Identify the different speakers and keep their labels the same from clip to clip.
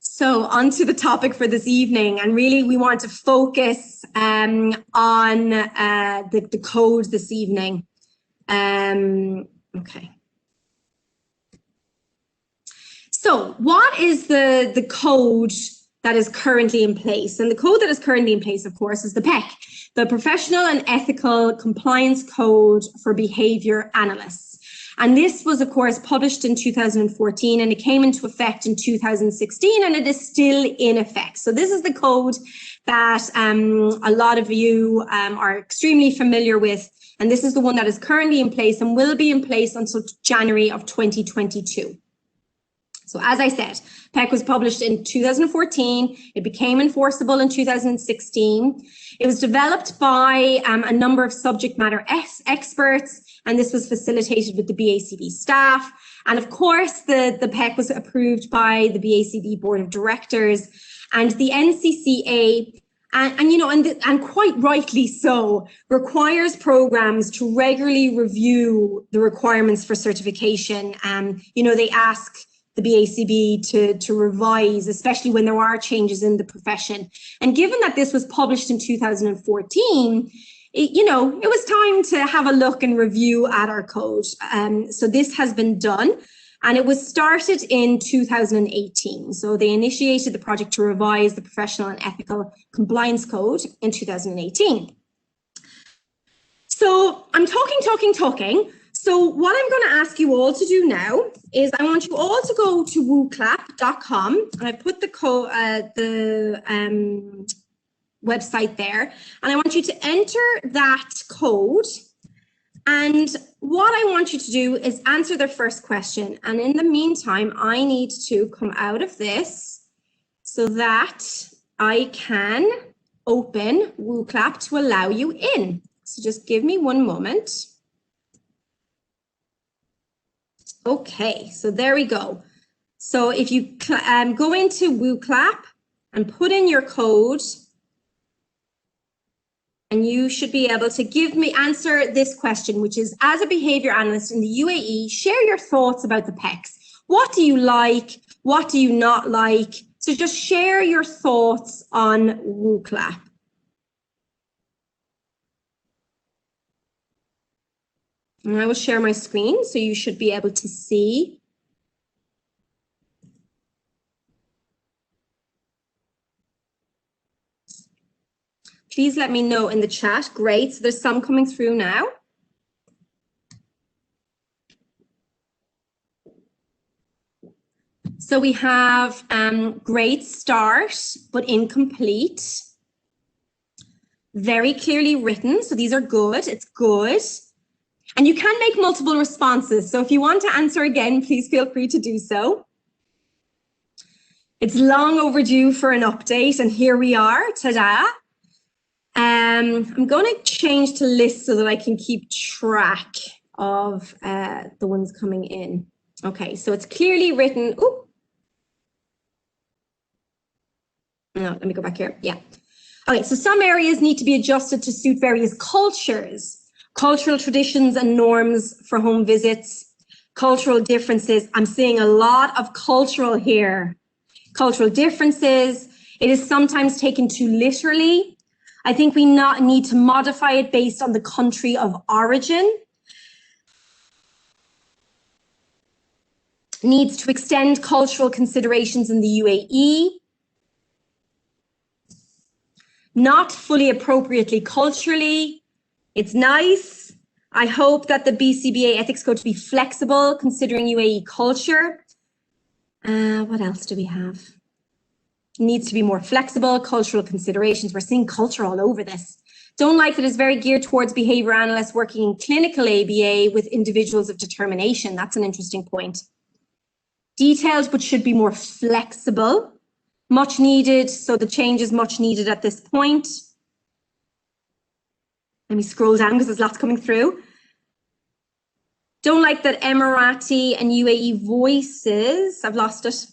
Speaker 1: So on to the topic for this evening, and really we want to focus on the code this evening. Okay. So what is the code that is currently in place? And the code that is currently in place, of course, is the PEC, the Professional and Ethical Compliance Code for Behavior Analysts. And this was, of course, published in 2014, and it came into effect in 2016, and it is still in effect. So this is the code that a lot of you are extremely familiar with, and this is the one that is currently in place and will be in place until January of 2022. So as I said, PEC was published in 2014. It became enforceable in 2016. It was developed by a number of subject matter experts, and this was facilitated with the BACB staff. And of course, the PEC was approved by the BACB Board of Directors and the NCCA, and quite rightly so, requires programs to regularly review the requirements for certification. They ask the BACB to revise, especially when there are changes in the profession. And given that this was published in 2014, it was time to have a look and review at our code. So this has been done, and it was started in 2018. So they initiated the project to revise the Professional and Ethical Compliance Code in 2018. So I'm talking. So what I'm going to ask you all to do now is I want you all to go to wooclap.com, and I put the website there, and I want you to enter that code. And what I want you to do is answer the first question. And in the meantime, I need to come out of this so that I can open WooClap to allow you in. So just give me one moment. Okay, so there we go. So if you go into WooClap and put in your code, and you should be able to answer this question, which is, as a behavior analyst in the UAE, share your thoughts about the PECs. What do you like? What do you not like? So just share your thoughts on WooClap. And I will share my screen, so you should be able to see. Please let me know in the chat. Great, so there's some coming through now. So we have great start, but incomplete. Very clearly written, so these are good, it's good. And you can make multiple responses. So if you want to answer again, please feel free to do so. It's long overdue for an update, and here we are, ta-da. I'm going to change to list so that I can keep track of the ones coming in. Okay, so it's clearly written. Ooh. No, let me go back here. Yeah. Okay, so some areas need to be adjusted to suit various cultures. Cultural traditions and norms for home visits, cultural differences. I'm seeing a lot of cultural here. Cultural differences. It is sometimes taken too literally. I think we need to modify it based on the country of origin. Needs to extend cultural considerations in the UAE. Not fully appropriately culturally. It's nice. I hope that the BCBA ethics code to be flexible, considering UAE culture. What else do we have? Needs to be more flexible, cultural considerations. We're seeing culture all over this. Don't like that it's very geared towards behavior analysts working in clinical ABA with individuals of determination. That's an interesting point. Detailed, but should be more flexible. Much needed, so the change is much needed at this point. Let me scroll down because there's lots coming through. Don't like that Emirati and UAE voices, I've lost it.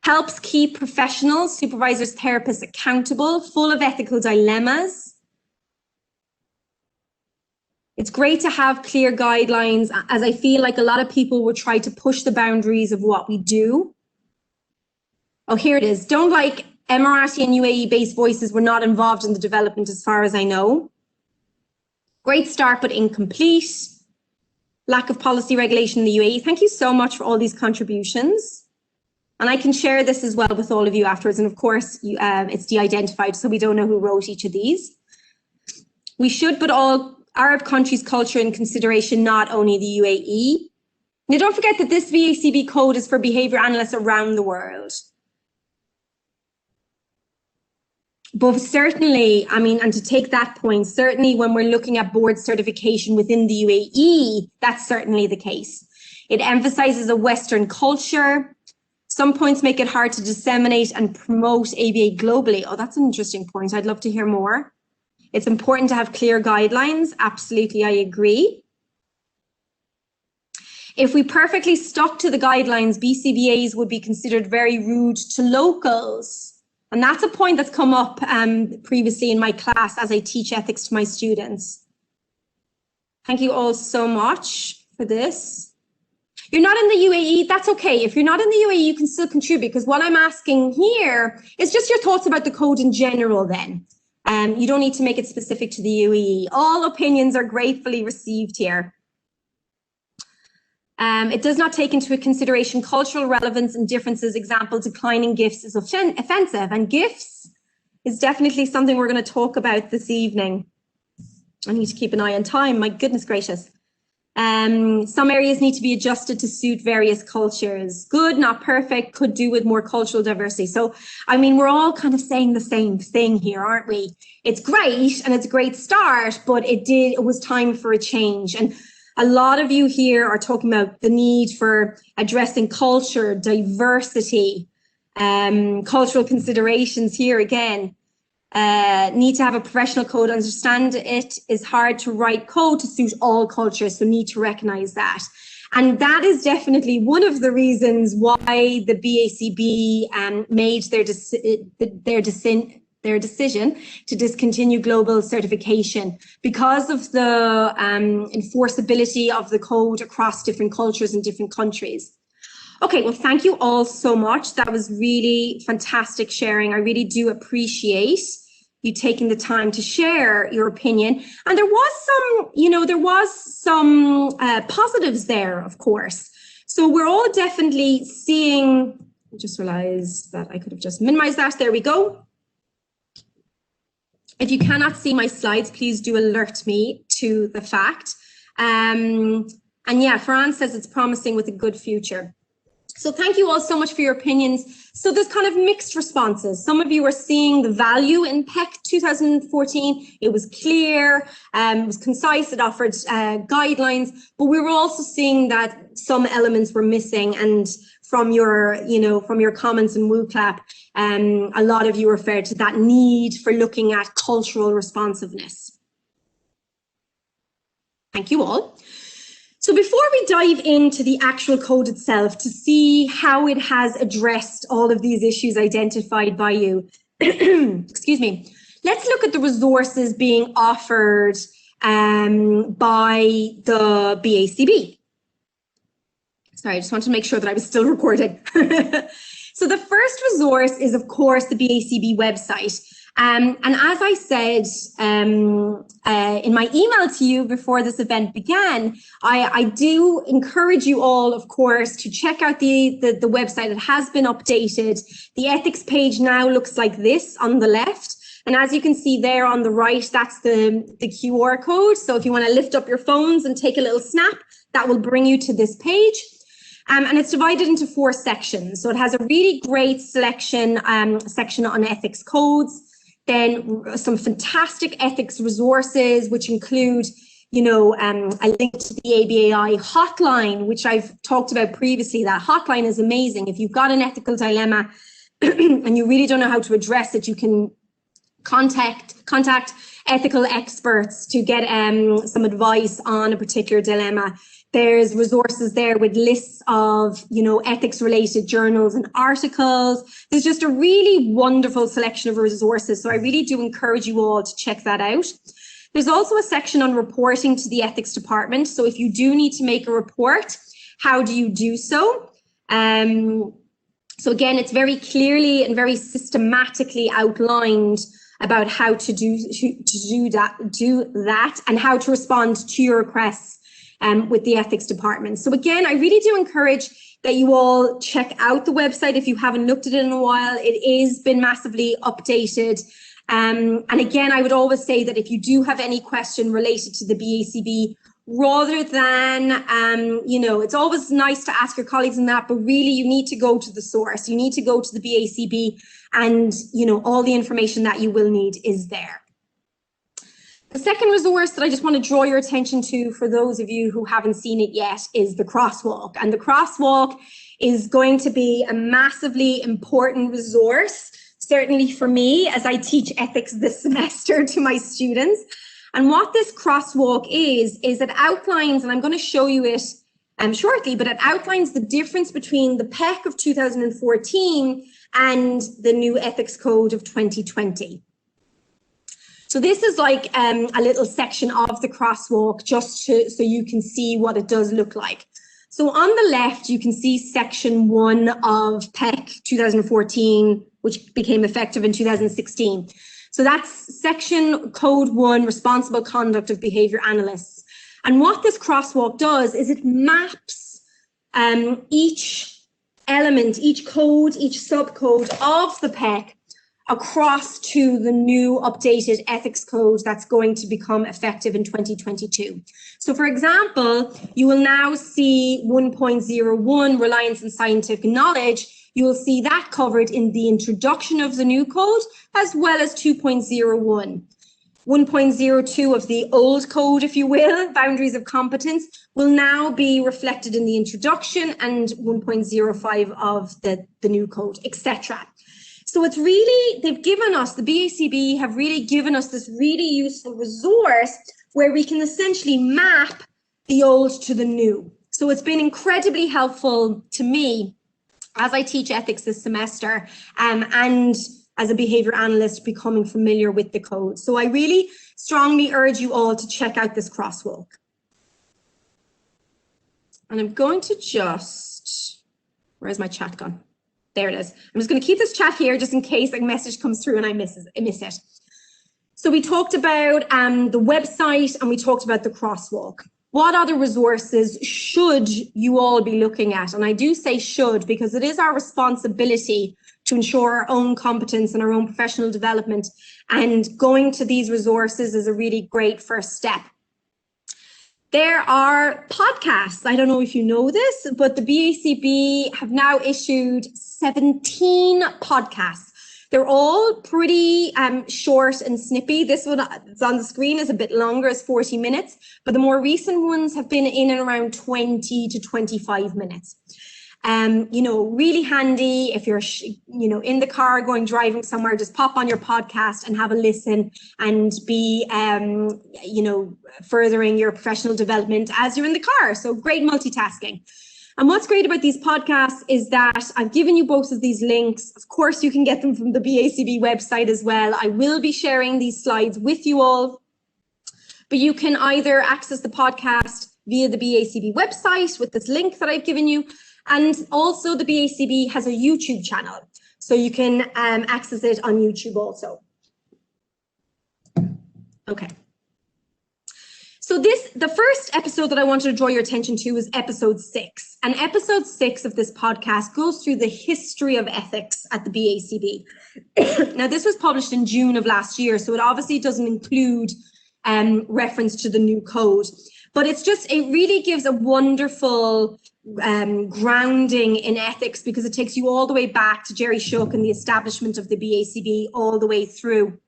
Speaker 1: Helps keep professionals, supervisors, therapists accountable, full of ethical dilemmas. It's great to have clear guidelines, as I feel like a lot of people will try to push the boundaries of what we do. Oh, here it is. Don't like Emirati and UAE-based voices were not involved in the development as far as I know. Great start, but incomplete. Lack of policy regulation in the UAE. Thank you so much for all these contributions. And I can share this as well with all of you afterwards. And of course, it's de-identified, so we don't know who wrote each of these. We should put all Arab countries' culture in consideration, not only the UAE. Now, don't forget that this BACB code is for behavior analysts around the world. But certainly, I mean, and to take that point, certainly when we're looking at board certification within the UAE, that's certainly the case. It emphasizes a Western culture. Some points make it hard to disseminate and promote ABA globally. Oh, that's an interesting point. I'd love to hear more. It's important to have clear guidelines. Absolutely, I agree. If we perfectly stuck to the guidelines, BCBAs would be considered very rude to locals. And that's a point that's come up previously in my class as I teach ethics to my students. Thank you all so much for this. You're not in the UAE, that's okay. If you're not in the UAE, you can still contribute, because what I'm asking here is just your thoughts about the code in general then. You don't need to make it specific to the UAE. All opinions are gratefully received here. It does not take into consideration cultural relevance and differences. Example, declining gifts is offensive, and gifts is definitely something we're going to talk about this evening. I need to keep an eye on time, my goodness gracious. Some areas need to be adjusted to suit various cultures. Good, not perfect, could do with more cultural diversity. So, I mean, we're all kind of saying the same thing here, aren't we? It's great and it's a great start, but it was time for a change. And a lot of you here are talking about the need for addressing culture, diversity, cultural considerations here again. Need to have a professional code. Understand it is hard to write code to suit all cultures, so need to recognize that. And that is definitely one of the reasons why the BACB made their decision to discontinue global certification, because of the enforceability of the code across different cultures and different countries. Okay, well, thank you all so much. That was really fantastic sharing. I really do appreciate you taking the time to share your opinion. And there was some, positives there, of course. So we're all definitely seeing, I just realized that I could have just minimized that. There we go. If you cannot see my slides, please do alert me to the fact. And yeah, Farhan says it's promising with a good future. So thank you all so much for your opinions. So there's kind of mixed responses. Some of you are seeing the value in PEC 2014. It was clear, it was concise, it offered guidelines, but we were also seeing that some elements were missing. And from your, from your comments in WooClap, a lot of you referred to that need for looking at cultural responsiveness. Thank you all. So before we dive into the actual code itself to see how it has addressed all of these issues identified by you, excuse me, let's look at the resources being offered by the BACB. Sorry, I just want to make sure that I was still recording. So the first resource is, of course, the BACB website. And as I said in my email to you before this event began, I do encourage you all, of course, to check out the website. It has been updated. The ethics page now looks like this on the left. And as you can see there on the right, that's the QR code. So if you want to lift up your phones and take a little snap, that will bring you to this page. And it's divided into 4 sections. So it has a really great section on ethics codes. Then some fantastic ethics resources, which include, a link to the ABA hotline, which I've talked about previously. That hotline is amazing. If you've got an ethical dilemma and you really don't know how to address it, you can contact ethical experts to get some advice on a particular dilemma. There's resources there with lists of, ethics related journals and articles. There's just a really wonderful selection of resources. So I really do encourage you all to check that out. There's also a section on reporting to the ethics department. So if you do need to make a report, how do you do so? So again, it's very clearly and very systematically outlined about how to do that and how to respond to your requests with the ethics department. So again, I really do encourage that you all check out the website if you haven't looked at it in a while. It is been massively updated. And again, I would always say that if you do have any question related to the BACB, rather than, it's always nice to ask your colleagues on that, but really you need to go to the source. You need to go to the BACB and, all the information that you will need is there. The second resource that I just want to draw your attention to for those of you who haven't seen it yet is the Crosswalk. And the Crosswalk is going to be a massively important resource, certainly for me as I teach ethics this semester to my students. And what this Crosswalk is it outlines, and I'm going to show you it shortly, but it outlines the difference between the PEC of 2014 and the new ethics code of 2020. So this is like a little section of the Crosswalk just so you can see what it does look like. So on the left, you can see section 1 of PEC 2014, which became effective in 2016. So that's section code 1, responsible conduct of behavior analysts. And what this Crosswalk does is it maps each element, each code, each subcode of the PEC across to the new updated ethics code that's going to become effective in 2022. So for example, you will now see 1.01, reliance on scientific knowledge. You will see that covered in the introduction of the new code, as well as 2.01. 1.02 of the old code, if you will, boundaries of competence, will now be reflected in the introduction, and 1.05 of the new code, etc. So it's really, they've given us, the BACB have really given us this really useful resource where we can essentially map the old to the new. So it's been incredibly helpful to me as I teach ethics this semester, and as a behavior analyst becoming familiar with the code. So I really strongly urge you all to check out this Crosswalk. And I'm going to just, where's my chat gone? There it is. I'm just going to keep this chat here just in case a message comes through and I miss it. So we talked about the website and we talked about the Crosswalk. What other resources should you all be looking at? And I do say should because it is our responsibility to ensure our own competence and our own professional development. And going to these resources is a really great first step. There are podcasts. I don't know if you know this, but the BACB have now issued 17 podcasts. They're all pretty short and snippy. This one that's on the screen is a bit longer, it's 40 minutes, but the more recent ones have been in and around 20 to 25 minutes. Really handy if you're, in the car driving somewhere, just pop on your podcast and have a listen and be, furthering your professional development as you're in the car. So great multitasking. And what's great about these podcasts is that I've given you both of these links. Of course, you can get them from the BACB website as well. I will be sharing these slides with you all, but you can either access the podcast via the BACB website with this link that I've given you. And also the BACB has a YouTube channel, so you can access it on YouTube also. Okay. So the first episode that I wanted to draw your attention to is episode 6. And episode 6 of this podcast goes through the history of ethics at the BACB. Now, this was published in June of last year, so it obviously doesn't include reference to the new code. But it really gives a wonderful grounding in ethics because it takes you all the way back to Jerry Shook and the establishment of the BACB all the way through.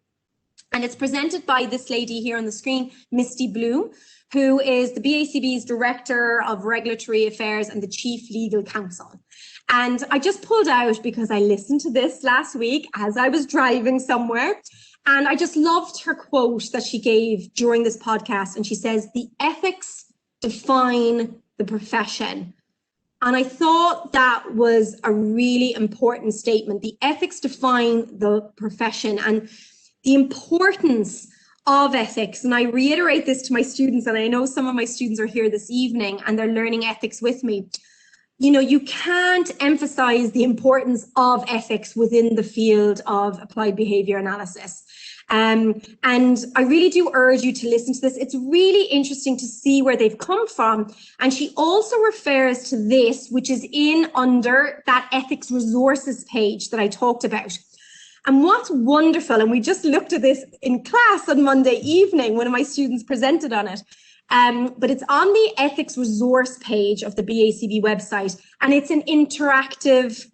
Speaker 1: And it's presented by this lady here on the screen, Misty Bloom, who is the BACB's Director of Regulatory Affairs and the Chief Legal Counsel. And I just pulled out because I listened to this last week as I was driving somewhere. And I just loved her quote that she gave during this podcast. And she says, "The ethics define the profession." And I thought that was a really important statement. The ethics define the profession, and the importance of ethics. And I reiterate this to my students, and I know some of my students are here this evening and they're learning ethics with me. You know, you can't emphasize the importance of ethics within the field of applied behavior analysis. And I really do urge you to listen to this. It's really interesting to see where they've come from. And she also refers to this, which is in under that ethics resources page that I talked about. And what's wonderful, and we just looked at this in class on Monday evening, one of my students presented on it, but it's on the ethics resource page of the BACB website, and it's an interactive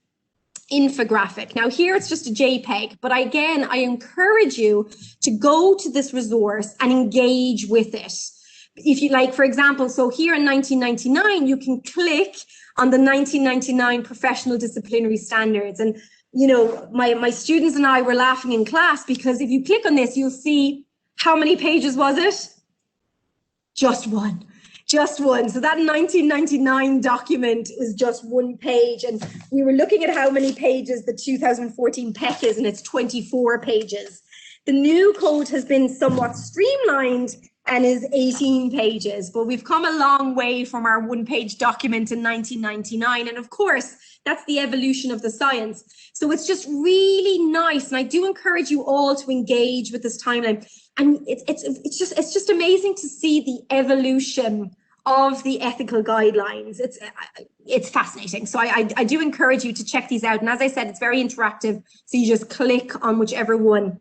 Speaker 1: infographic. Now here it's just a JPEG, but again, I encourage you to go to this resource and engage with it. If you like, for example, so here in 1999, you can click on the 1999 professional disciplinary standards. And, you know, my students and I were laughing in class because if you click on this, you'll see how many pages was it? Just one. Just one. So that 1999 document is just one page. And we were looking at how many pages the 2014 PEC is, and it's 24 pages. The new code has been somewhat streamlined and is 18 pages, but we've come a long way from our one-page document in 1999. And of course, that's the evolution of the science. So it's just really nice. And I do encourage you all to engage with this timeline. And it's just amazing to see the evolution of the ethical guidelines. It's fascinating. So I do encourage you to check these out. And as I said, it's very interactive. So you just click on whichever one.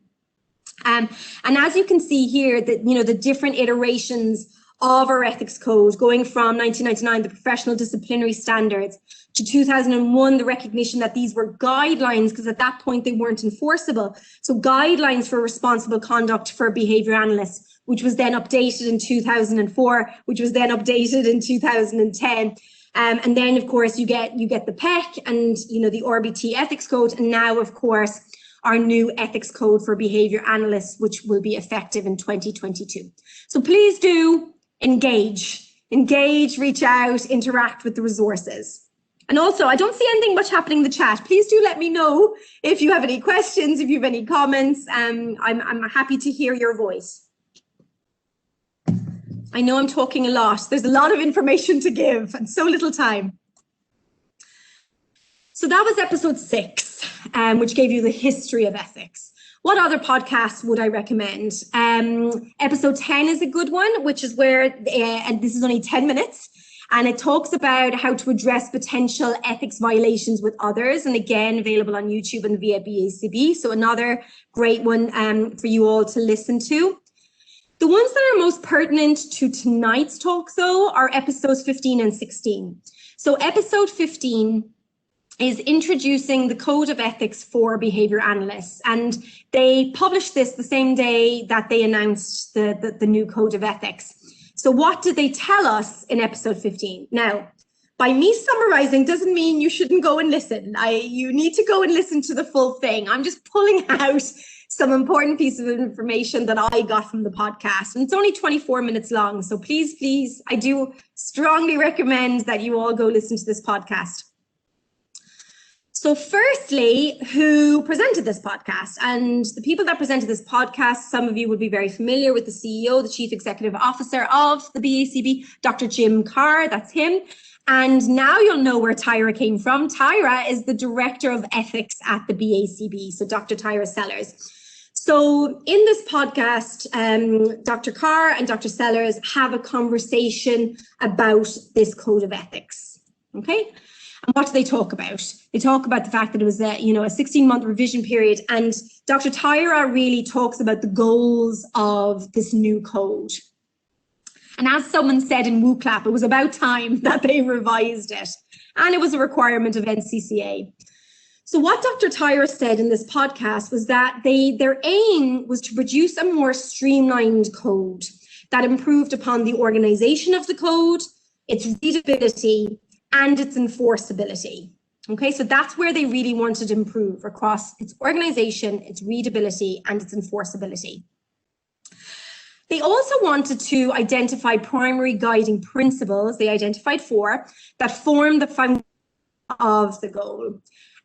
Speaker 1: And as you can see here, that, you know, the different iterations of our ethics code, going from 1999, the professional disciplinary standards, to 2001, the recognition that these were guidelines, because at that point they weren't enforceable. So guidelines for responsible conduct for behavior analysts, which was then updated in 2004, which was then updated in 2010. And then, of course, you get the PEC and, you know, the RBT ethics code. And now, of course, our new ethics code for behavior analysts, which will be effective in 2022. So please do engage, reach out, interact with the resources. And also, I don't see anything much happening in the chat. Please do let me know if you have any questions, if you have any comments. I'm happy to hear your voice. I know I'm talking a lot. There's a lot of information to give and so little time. So that was episode 6, which gave you the history of ethics. What other podcasts would I recommend? Episode 10 is a good one, which is where, and this is only 10 minutes, and it talks about how to address potential ethics violations with others, and again, available on YouTube and via BACB. So another great one for you all to listen to. The ones that are most pertinent to tonight's talk, though, are episodes 15 and 16. So episode 15 is introducing the code of ethics for behavior analysts. And they published this the same day that they announced the new code of ethics. So what did they tell us in episode 15? Now, by me summarizing doesn't mean you shouldn't go and listen. You need to go and listen to the full thing. I'm just pulling out some important pieces of information that I got from the podcast. And it's only 24 minutes long. So please, I do strongly recommend that you all go listen to this podcast. So firstly, who presented this podcast? And the people that presented this podcast, some of you would be very familiar with the CEO, the Chief Executive Officer of the BACB, Dr. Jim Carr, that's him. And now you'll know where Tyra came from. Tyra is the Director of Ethics at the BACB, so Dr. Tyra Sellers. So in this podcast, Dr. Carr and Dr. Sellers have a conversation about this code of ethics, okay? And what do they talk about? They talk about the fact that it was a 16-month revision period, and Dr. Tyra really talks about the goals of this new code. And as someone said in WooClap, it was about time that they revised it, and it was a requirement of NCCA. So what Dr. Tyra said in this podcast was that their aim was to produce a more streamlined code that improved upon the organization of the code, its readability, and its enforceability. Okay, so that's where they really wanted to improve across its organization, its readability, and its enforceability. They also wanted to identify primary guiding principles, they identified 4, that form the foundation of the goal.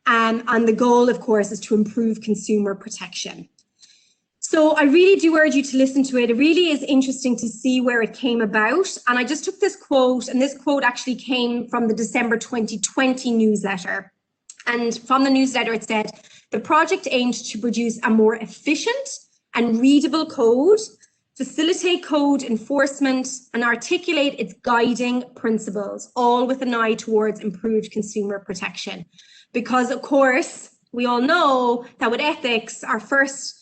Speaker 1: And the goal, of course, is to improve consumer protection. So I really do urge you to listen to it. It really is interesting to see where it came about. And I just took this quote, and this quote actually came from the December 2020 newsletter. And from the newsletter, it said, the project aimed to produce a more efficient and readable code, facilitate code enforcement, and articulate its guiding principles, all with an eye towards improved consumer protection. Because, of course, we all know that with ethics, our first,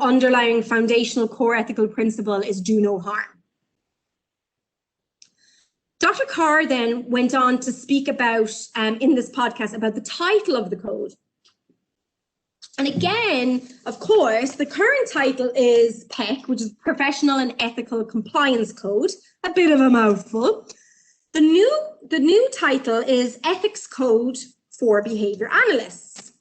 Speaker 1: underlying foundational core ethical principle is do no harm. Dr. Carr then went on to speak about, in this podcast, about the title of the code. And again, of course, the current title is PEC, which is Professional and Ethical Compliance Code, a bit of a mouthful. The new title is Ethics Code for Behavior Analysts,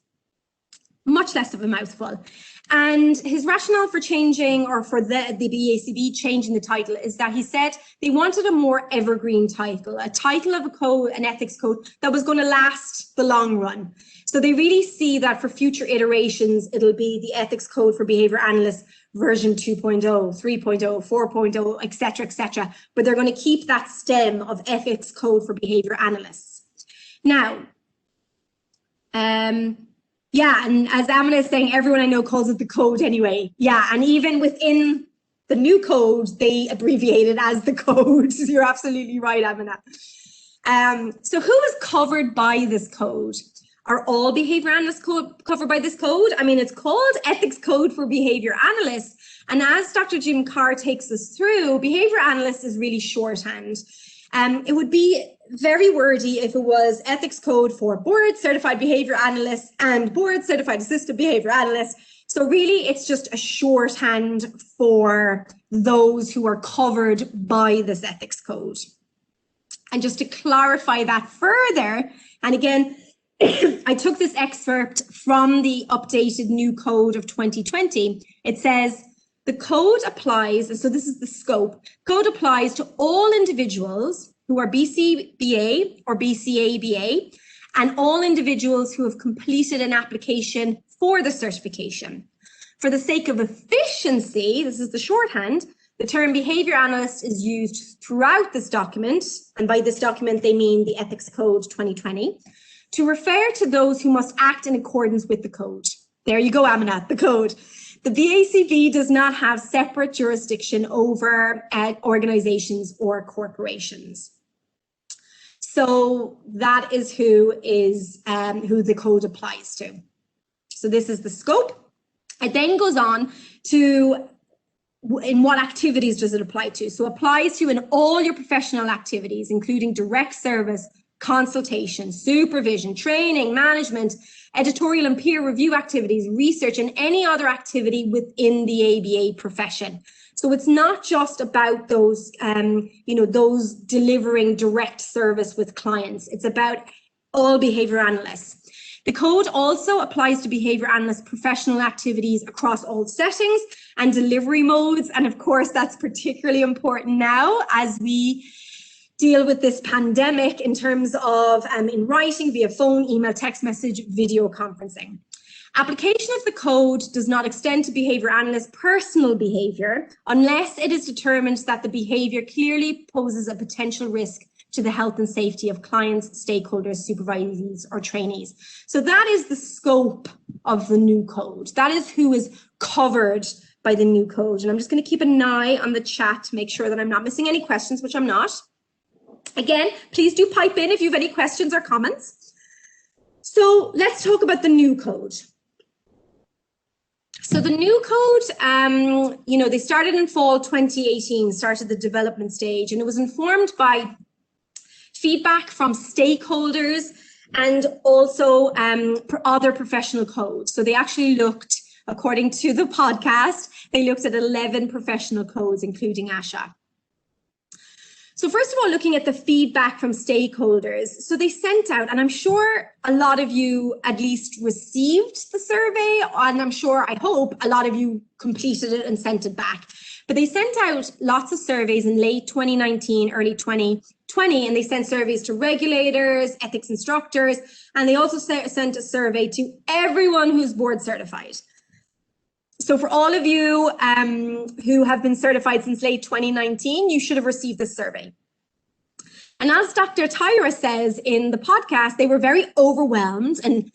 Speaker 1: much less of a mouthful. And his rationale for changing, or for the BACB changing the title, is that he said they wanted a more evergreen title, a title of a code, an ethics code that was going to last the long run. So they really see that for future iterations, it'll be the ethics code for behavior analysts version 2.0, 3.0, 4.0, et cetera, but they're going to keep that stem of ethics code for behavior analysts. Now, yeah, and as Amina is saying, everyone I know calls it the code anyway. Yeah, and even within the new code, they abbreviate it as the code. You're absolutely right, Amina. So who is covered by this code? Are all behavior analysts covered by this code? I mean, it's called Ethics Code for Behavior Analysts. And as Dr. Jim Carr takes us through, behavior analyst is really shorthand. It would be very wordy if it was ethics code for board certified behavior analysts and board certified assistant behavior analysts. So really, it's just a shorthand for those who are covered by this ethics code. And just to clarify that further, and again, I took this excerpt from the updated new code of 2020. It says, the code applies, so this is the scope, code applies to all individuals who are BCBA or BCABA, and all individuals who have completed an application for the certification. For the sake of efficiency, this is the shorthand, the term behavior analyst is used throughout this document, and by this document they mean the Ethics Code 2020, to refer to those who must act in accordance with the code. There you go, Amina, the code. The BACB does not have separate jurisdiction over organizations or corporations. So that is who the code applies to. So this is the scope. It then goes on to in what activities does it apply to? So applies to in all your professional activities, including direct service, consultation, supervision, training, management, editorial and peer review activities, research, and any other activity within the ABA profession. So it's not just about those, those delivering direct service with clients. It's about all behavior analysts. The code also applies to behavior analyst professional activities across all settings and delivery modes. And of course, that's particularly important now as we deal with this pandemic in terms of in writing, via phone, email, text message, video conferencing. Application of the code does not extend to behavior analysts' personal behavior unless it is determined that the behavior clearly poses a potential risk to the health and safety of clients, stakeholders, supervisees, or trainees. So that is the scope of the new code. That is who is covered by the new code. And I'm just going to keep an eye on the chat to make sure that I'm not missing any questions, which I'm not. Again, please do pipe in if you have any questions or comments. So let's talk about the new code. So the new code, they started in fall 2018, started the development stage, and it was informed by feedback from stakeholders and also other professional codes. So they actually looked, according to the podcast, they looked at 11 professional codes, including ASHA. So first of all, looking at the feedback from stakeholders. So they sent out, and I'm sure a lot of you at least received the survey, and I'm sure, I hope, a lot of you completed it and sent it back. But they sent out lots of surveys in late 2019, early 2020, and they sent surveys to regulators, ethics instructors, and they also sent a survey to everyone who's board certified. So for all of you who have been certified since late 2019, you should have received this survey. And as Dr. Tyra says in the podcast, they were very overwhelmed and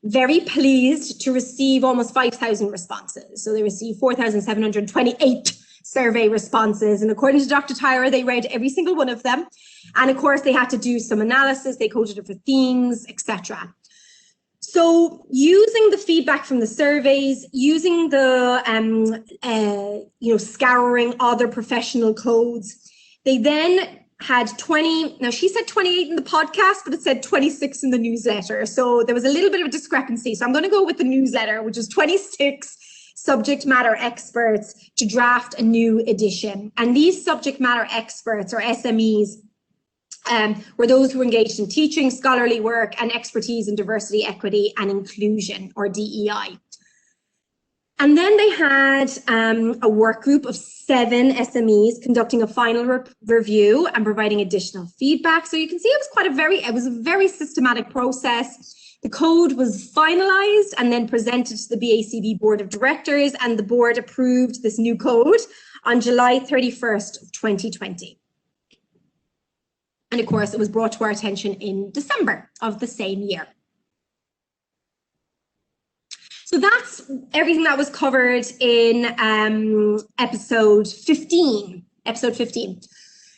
Speaker 1: very pleased to receive almost 5,000 responses. So they received 4,728 survey responses. And according to Dr. Tyra, they read every single one of them. And of course, they had to do some analysis. They coded it for themes, etc. So using the feedback from the surveys, using the, scouring other professional codes, they then had 20, now she said 28 in the podcast, but it said 26 in the newsletter. So there was a little bit of a discrepancy. So I'm going to go with the newsletter, which is 26 subject matter experts to draft a new edition. And these subject matter experts, or SMEs, were those who engaged in teaching, scholarly work, and expertise in diversity, equity, and inclusion, or DEI. And then they had a work group of 7 SMEs conducting a final review and providing additional feedback. So you can see it was a very systematic process. The code was finalized and then presented to the BACB Board of Directors, and the board approved this new code on July 31st of 2020. And of course, it was brought to our attention in December of the same year. So that's everything that was covered in episode 15.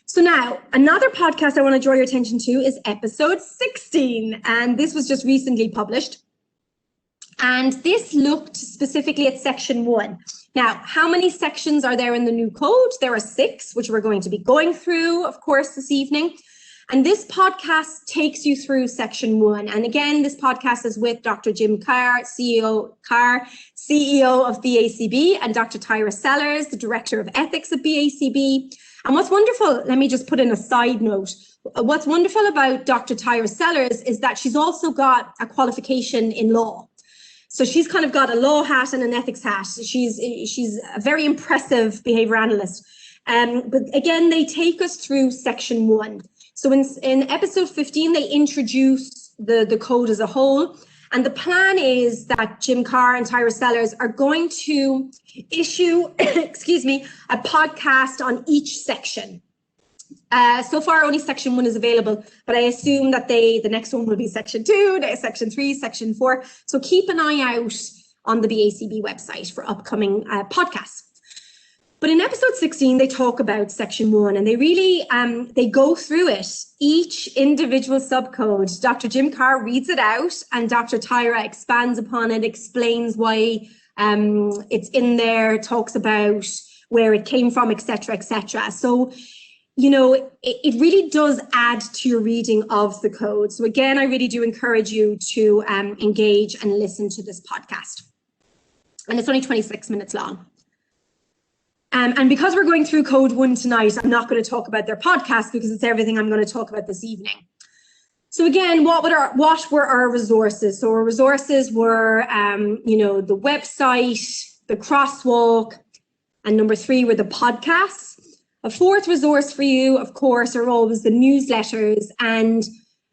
Speaker 1: So now, another podcast I want to draw your attention to is episode 16. And this was just recently published. And this looked specifically at section 1. Now, how many sections are there in the new code? There are 6, which we're going to be going through, of course, this evening. And this podcast takes you through section 1. And again, this podcast is with Dr. Jim Carr, CEO of BACB, and Dr. Tyra Sellers, the Director of Ethics at BACB. And what's wonderful, let me just put in a side note. What's wonderful about Dr. Tyra Sellers is that she's also got a qualification in law. So she's kind of got a law hat and an ethics hat. She's a very impressive behavior analyst. But again, they take us through section 1. So in episode 15, they introduce the code as a whole. And the plan is that Jim Carr and Tyra Sellers are going to issue, a podcast on each section. So far, only section 1 is available, but I assume that the next one will be section 2, section 3, section 4. So keep an eye out on the BACB website for upcoming podcasts. But in episode 16, they talk about section 1, and they really, they go through it, each individual subcode. Dr. Jim Carr reads it out, and Dr. Tyra expands upon it, explains why it's in there, talks about where it came from, etc., etc. So, you know, it really does add to your reading of the code. So again, I really do encourage you to engage and listen to this podcast. And it's only 26 minutes long. And because we're going through Code 1 tonight, I'm not going to talk about their podcast because it's everything I'm going to talk about this evening. So again, what were our resources? So our resources were, the website, the Crosswalk, and number 3 were the podcasts. A 4th resource for you, of course, are always the newsletters. And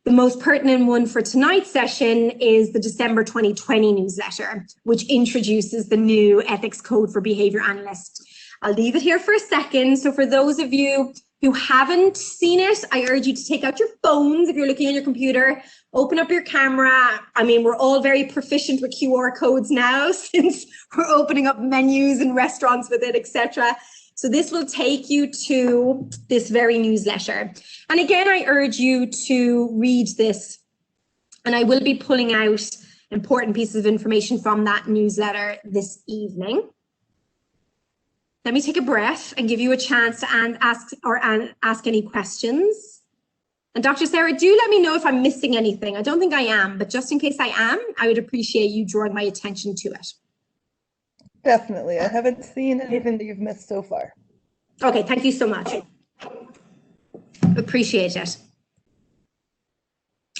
Speaker 1: the most pertinent one for tonight's session is the December 2020 newsletter, which introduces the new ethics code for behavior analysts. I'll leave it here for a second. So for those of you who haven't seen it, I urge you to take out your phones if you're looking on your computer, open up your camera. I mean, we're all very proficient with QR codes now since we're opening up menus and restaurants with it, etc. So this will take you to this very newsletter. And again, I urge you to read this, and I will be pulling out important pieces of information from that newsletter this evening. Let me take a breath and give you a chance to ask any questions. And Dr. Sarah, do let me know if I'm missing anything. I don't think I am, but just in case I am, I would appreciate you drawing my attention to it.
Speaker 2: Definitely. I haven't seen anything that you've missed so far.
Speaker 1: Okay, thank you so much. Appreciate it.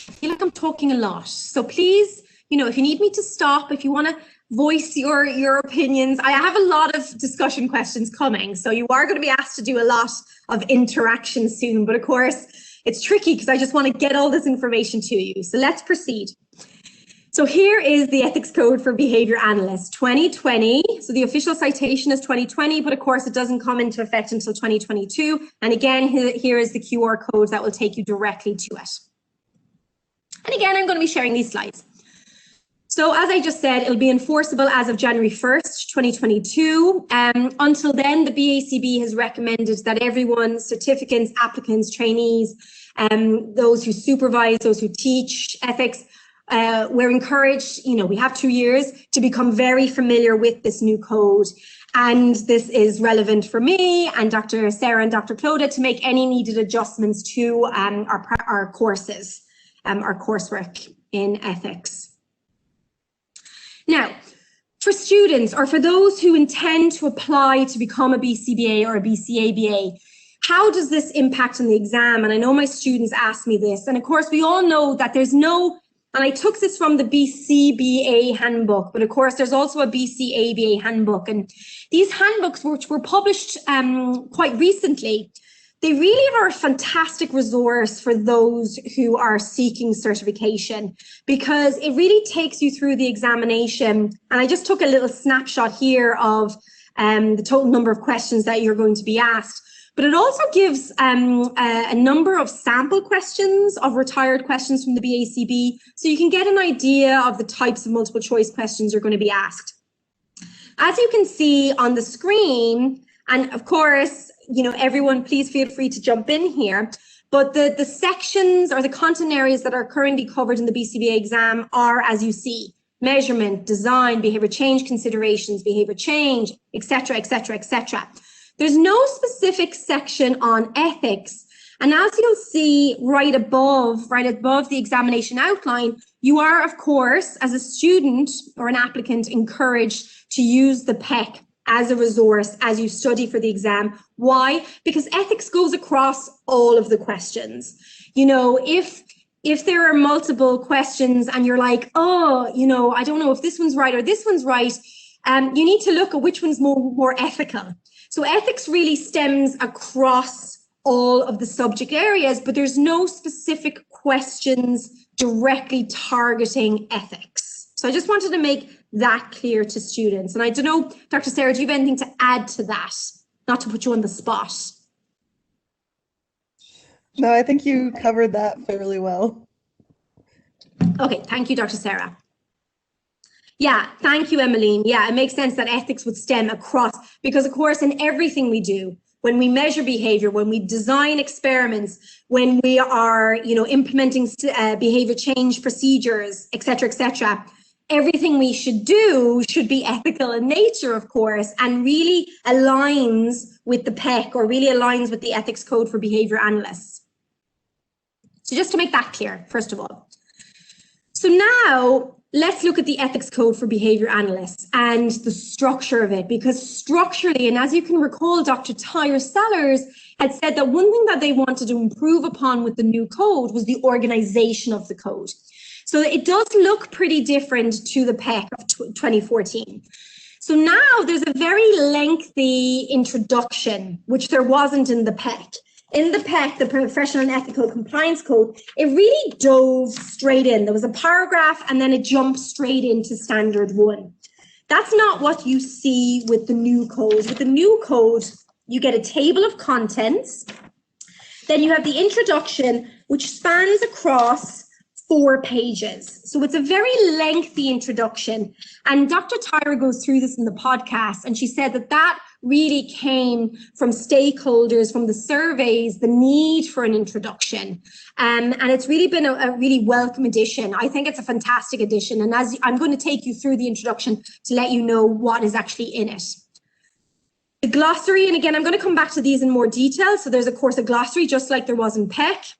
Speaker 1: I feel like I'm talking a lot. So please, if you need me to stop, if you want to voice your opinions. I have a lot of discussion questions coming, so you are going to be asked to do a lot of interaction soon. But of course, it's tricky because I just want to get all this information to you. So let's proceed. So So here is the ethics code for behavior analysts 2020. So the official citation is 2020, but of course it doesn't come into effect until 2022. And again, here is the QR code that will take you directly to it. And again, I'm going to be sharing these slides. So as I just said, it'll be enforceable as of January 1st, 2022. Until then, the BACB has recommended that everyone, certificants, applicants, trainees, those who supervise, those who teach ethics, we're encouraged, we have 2 years to become very familiar with this new code. And this is relevant for me and Dr. Sarah and Dr. Clodagh to make any needed adjustments to our courses, our coursework in ethics. Now, for students or for those who intend to apply to become a BCBA or a BCABA, how does this impact on the exam? And I know my students ask me this. And of course, we all know that there's no, and I took this from the BCBA Handbook, but of course, there's also a BCABA Handbook. And these handbooks, which were published quite recently, they really are a fantastic resource for those who are seeking certification because it really takes you through the examination. And I just took a little snapshot here of the total number of questions that you're going to be asked. But it also gives a number of sample questions of retired questions from the BACB, so you can get an idea of the types of multiple choice questions you're going to be asked. As you can see on the screen, and of course, everyone, please feel free to jump in here. But the sections or the content areas that are currently covered in the BCBA exam are, as you see, measurement, design, behavior change considerations, behavior change, etc., etc., etc. There's no specific section on ethics. And as you'll see right above the examination outline, you are, of course, as a student or an applicant, encouraged to use the PEC as a resource as you study for the exam. Why? Because ethics goes across all of the questions. If there are multiple questions and you're like, oh, I don't know if this one's right or this one's right, you need to look at which one's more ethical. So ethics really stems across all of the subject areas, but there's no specific questions directly targeting ethics. So I just wanted to make that clear to students. And I don't know, Dr. Sarah, do you have anything to add to that? Not to put you on the spot.
Speaker 2: No, I think you covered that fairly well.
Speaker 1: Okay, thank you, Dr. Sarah. Yeah, thank you, Emmeline. Yeah, it makes sense that ethics would stem across, because of course, in everything we do, when we measure behavior, when we design experiments, when we are, implementing behavior change procedures, etc., everything we should do should be ethical in nature, of course, and really aligns with the PEC or really aligns with the ethics code for behavior analysts. So just to make that clear, first of all. So now let's look at the ethics code for behavior analysts and the structure of it, because structurally, and as you can recall, Dr. Tyre Sellers had said that one thing that they wanted to improve upon with the new code was the organization of the code. So it does look pretty different to the PEC of 2014. So now there's a very lengthy introduction, which there wasn't in the PEC. In the PEC, the Professional and Ethical Compliance Code, it really dove straight in. There was a paragraph and then it jumped straight into Standard 1. That's not what you see with the new code. With the new code, you get a table of contents. Then you have the introduction, which spans across 4 pages. So it's a very lengthy introduction. And Dr. Tyra goes through this in the podcast, and she said that really came from stakeholders, from the surveys, the need for an introduction. And it's really been a really welcome addition. I think it's a fantastic addition. And as I'm going to take you through the introduction to let you know what is actually in it. The glossary, and again, I'm going to come back to these in more detail. So there's, of course, a glossary, just like there was in PEC.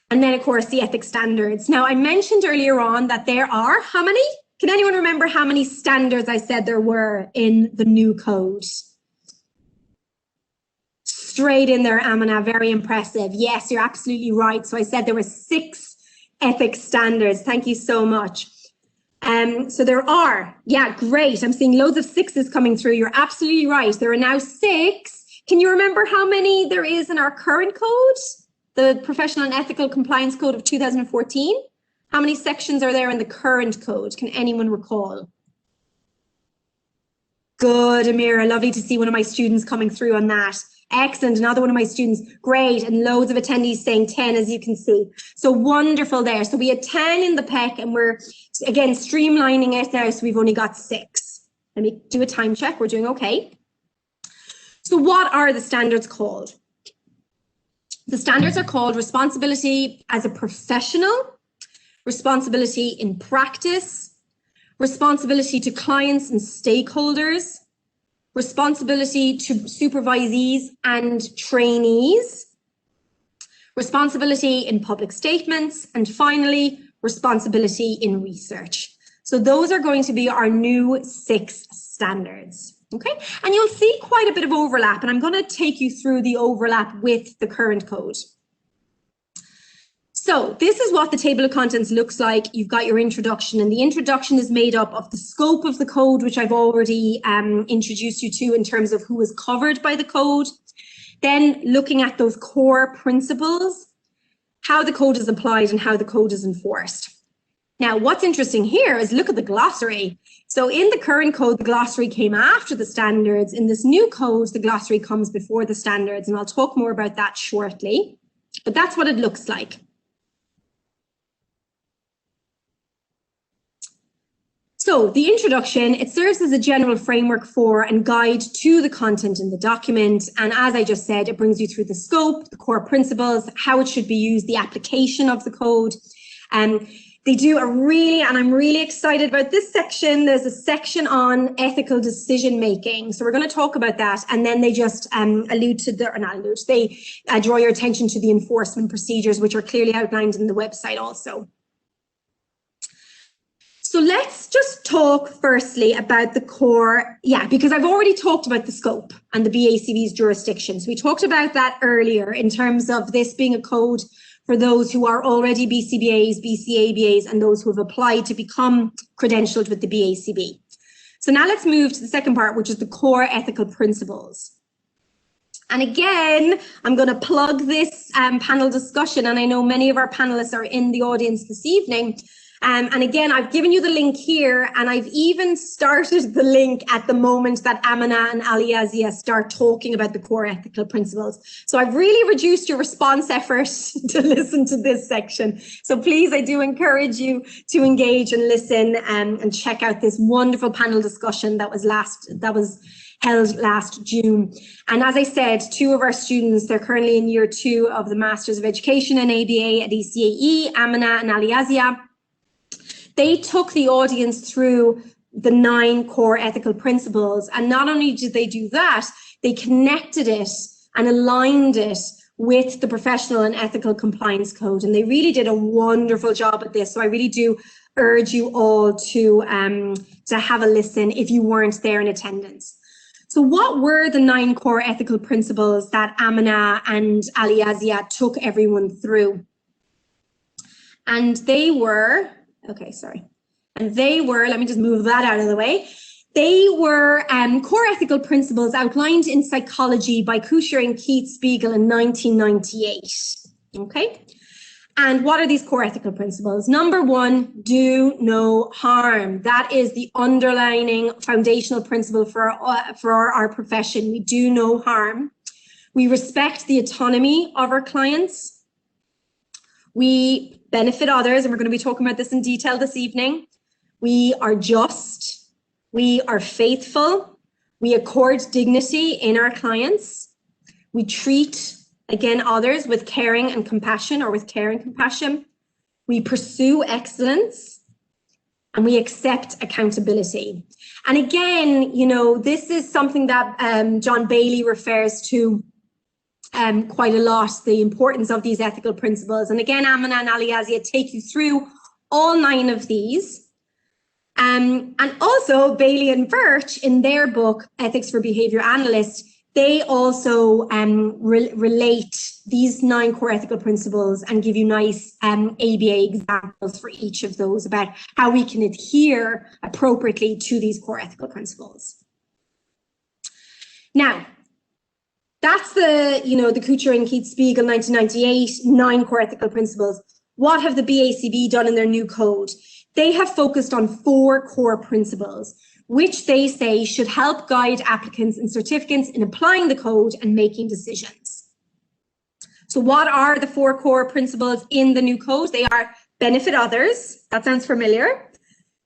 Speaker 1: And then, of course, the ethics standards. Now, I mentioned earlier on that there are, how many? Can anyone remember how many standards I said there were in the new code? Straight in there, Amina, very impressive. Yes, you're absolutely right. So I said there were 6 ethics standards. Thank you so much. So there are, yeah, great. I'm seeing loads of 6s coming through. You're absolutely right. There are now 6. Can you remember how many there is in our current code? The Professional and Ethical Compliance Code of 2014? How many sections are there in the current code? Can anyone recall? Good, Amira, lovely to see one of my students coming through on that. Excellent, another one of my students, great, and loads of attendees saying 10, as you can see. So wonderful there. So we had 10 in the PEC, and we're, again, streamlining it now, so we've only got 6. Let me do a time check, we're doing okay. So what are the standards called? The standards are called responsibility as a professional, responsibility in practice, responsibility to clients and stakeholders, responsibility to supervisees and trainees, responsibility in public statements, and finally, responsibility in research. So those are going to be our new 6 standards. Okay, and you'll see quite a bit of overlap, and I'm going to take you through the overlap with the current code. So this is what the table of contents looks like. You've got your introduction, and the introduction is made up of the scope of the code, which I've already introduced you to in terms of who is covered by the code. Then looking at those core principles, how the code is applied and how the code is enforced. Now, what's interesting here is look at the glossary. So in the current code, the glossary came after the standards. In this new code, the glossary comes before the standards, and I'll talk more about that shortly. But that's what it looks like. So the introduction, it serves as a general framework for and guide to the content in the document. And as I just said, it brings you through the scope, the core principles, how it should be used, the application of the code. They do a really, and I'm really excited about this section. There's a section on ethical decision making. So we're going to talk about that. And then they just allude to the, or not allude, they draw your attention to the enforcement procedures, which are clearly outlined in the website also. So let's just talk firstly about the core, because I've already talked about the scope and the BACB's jurisdictions. We talked about that earlier in terms of this being a code for those who are already BCBAs, BCABAs, and those who have applied to become credentialed with the BACB. So now let's move to the second part, which is the core ethical principles. And again, I'm going to plug this panel discussion, and I know many of our panelists are in the audience this evening. And again, I've given you the link here, and I've even started the link at the moment that Amina and Aliazia start talking about the core ethical principles. So I've really reduced your response effort to listen to this section. So please, I do encourage you to engage and listen and check out this wonderful panel discussion that was held last June. And as I said, 2 of our students, they're currently in year 2 of the Masters of Education in ABA at ECAE, Amina and Aliazia. They took the audience through the 9 core ethical principles. And not only did they do that, they connected it and aligned it with the professional and ethical compliance code. And they really did a wonderful job at this. So I really do urge you all to have a listen if you weren't there in attendance. So what were the 9 core ethical principles that Amina and Aliazia took everyone through? And they were, let me just move that out of the way. They were core ethical principles outlined in psychology by Kucher and Keith-Spiegel in 1998. Okay. And what are these core ethical principles? Number 1, do no harm. That is the underlining foundational principle for our profession. We do no harm. We respect the autonomy of our clients. We benefit others, and we're going to be talking about this in detail this evening. We are just. We are faithful. We accord dignity in our clients. We treat, again, others with caring and compassion, or with care and compassion. We pursue excellence, and we accept accountability. And again, you know, this is something that John Bailey refers to quite a lot, the importance of these ethical principles. And again, Amina and Aliazia take you through all 9 of these. And also Bailey and Birch, in their book, Ethics for Behavior Analysts, they also relate these 9 core ethical principles and give you nice ABA examples for each of those about how we can adhere appropriately to these core ethical principles. Now, that's the Kucher and Keith-Spiegel 1998, 9 core ethical principles. what have the BACB done in their new code? They have focused on 4 core principles, which they say should help guide applicants and certificants in applying the code and making decisions. So what are the 4 core principles in the new code? They are benefit others. That sounds familiar.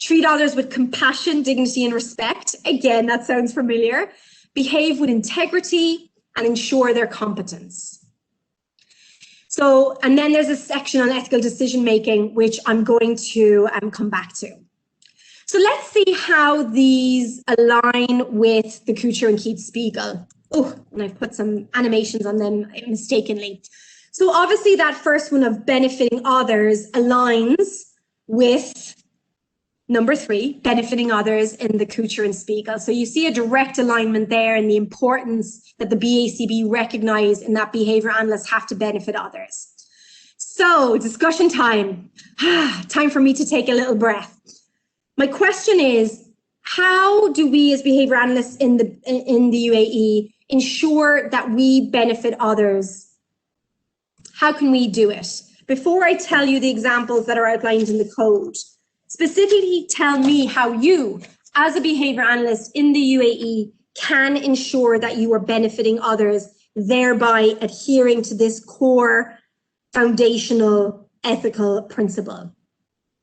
Speaker 1: Treat others with compassion, dignity, and respect. Again, that sounds familiar. Behave with integrity and ensure their competence. So, and then there's a section on ethical decision-making, which I'm going to come back to. So let's see how these align with the Kuchar and Keith Spiegel. Oh, and I've put some animations on them mistakenly. So obviously that first one of benefiting others aligns with number 3, benefiting others in the Kuchar and Spiegel. So you see a direct alignment there and the importance that the BACB recognize in that behavior analysts have to benefit others. So discussion time. Time for me to take a little breath. My question is, how do we as behavior analysts in the UAE ensure that we benefit others? How can we do it? Before I tell you the examples that are outlined in the code, specifically tell me how you, as a behavior analyst in the UAE, can ensure that you are benefiting others, thereby adhering to this core foundational ethical principle.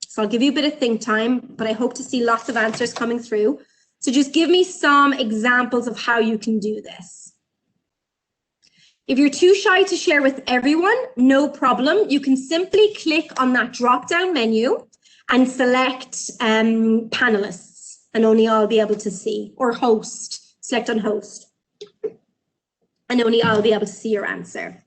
Speaker 1: So I'll give you a bit of think time, but I hope to see lots of answers coming through. So just give me some examples of how you can do this. If you're too shy to share with everyone, no problem. You can simply click on that drop-down menu and select panelists, and only I'll be able to see, or host, select on host, and only I'll be able to see your answer.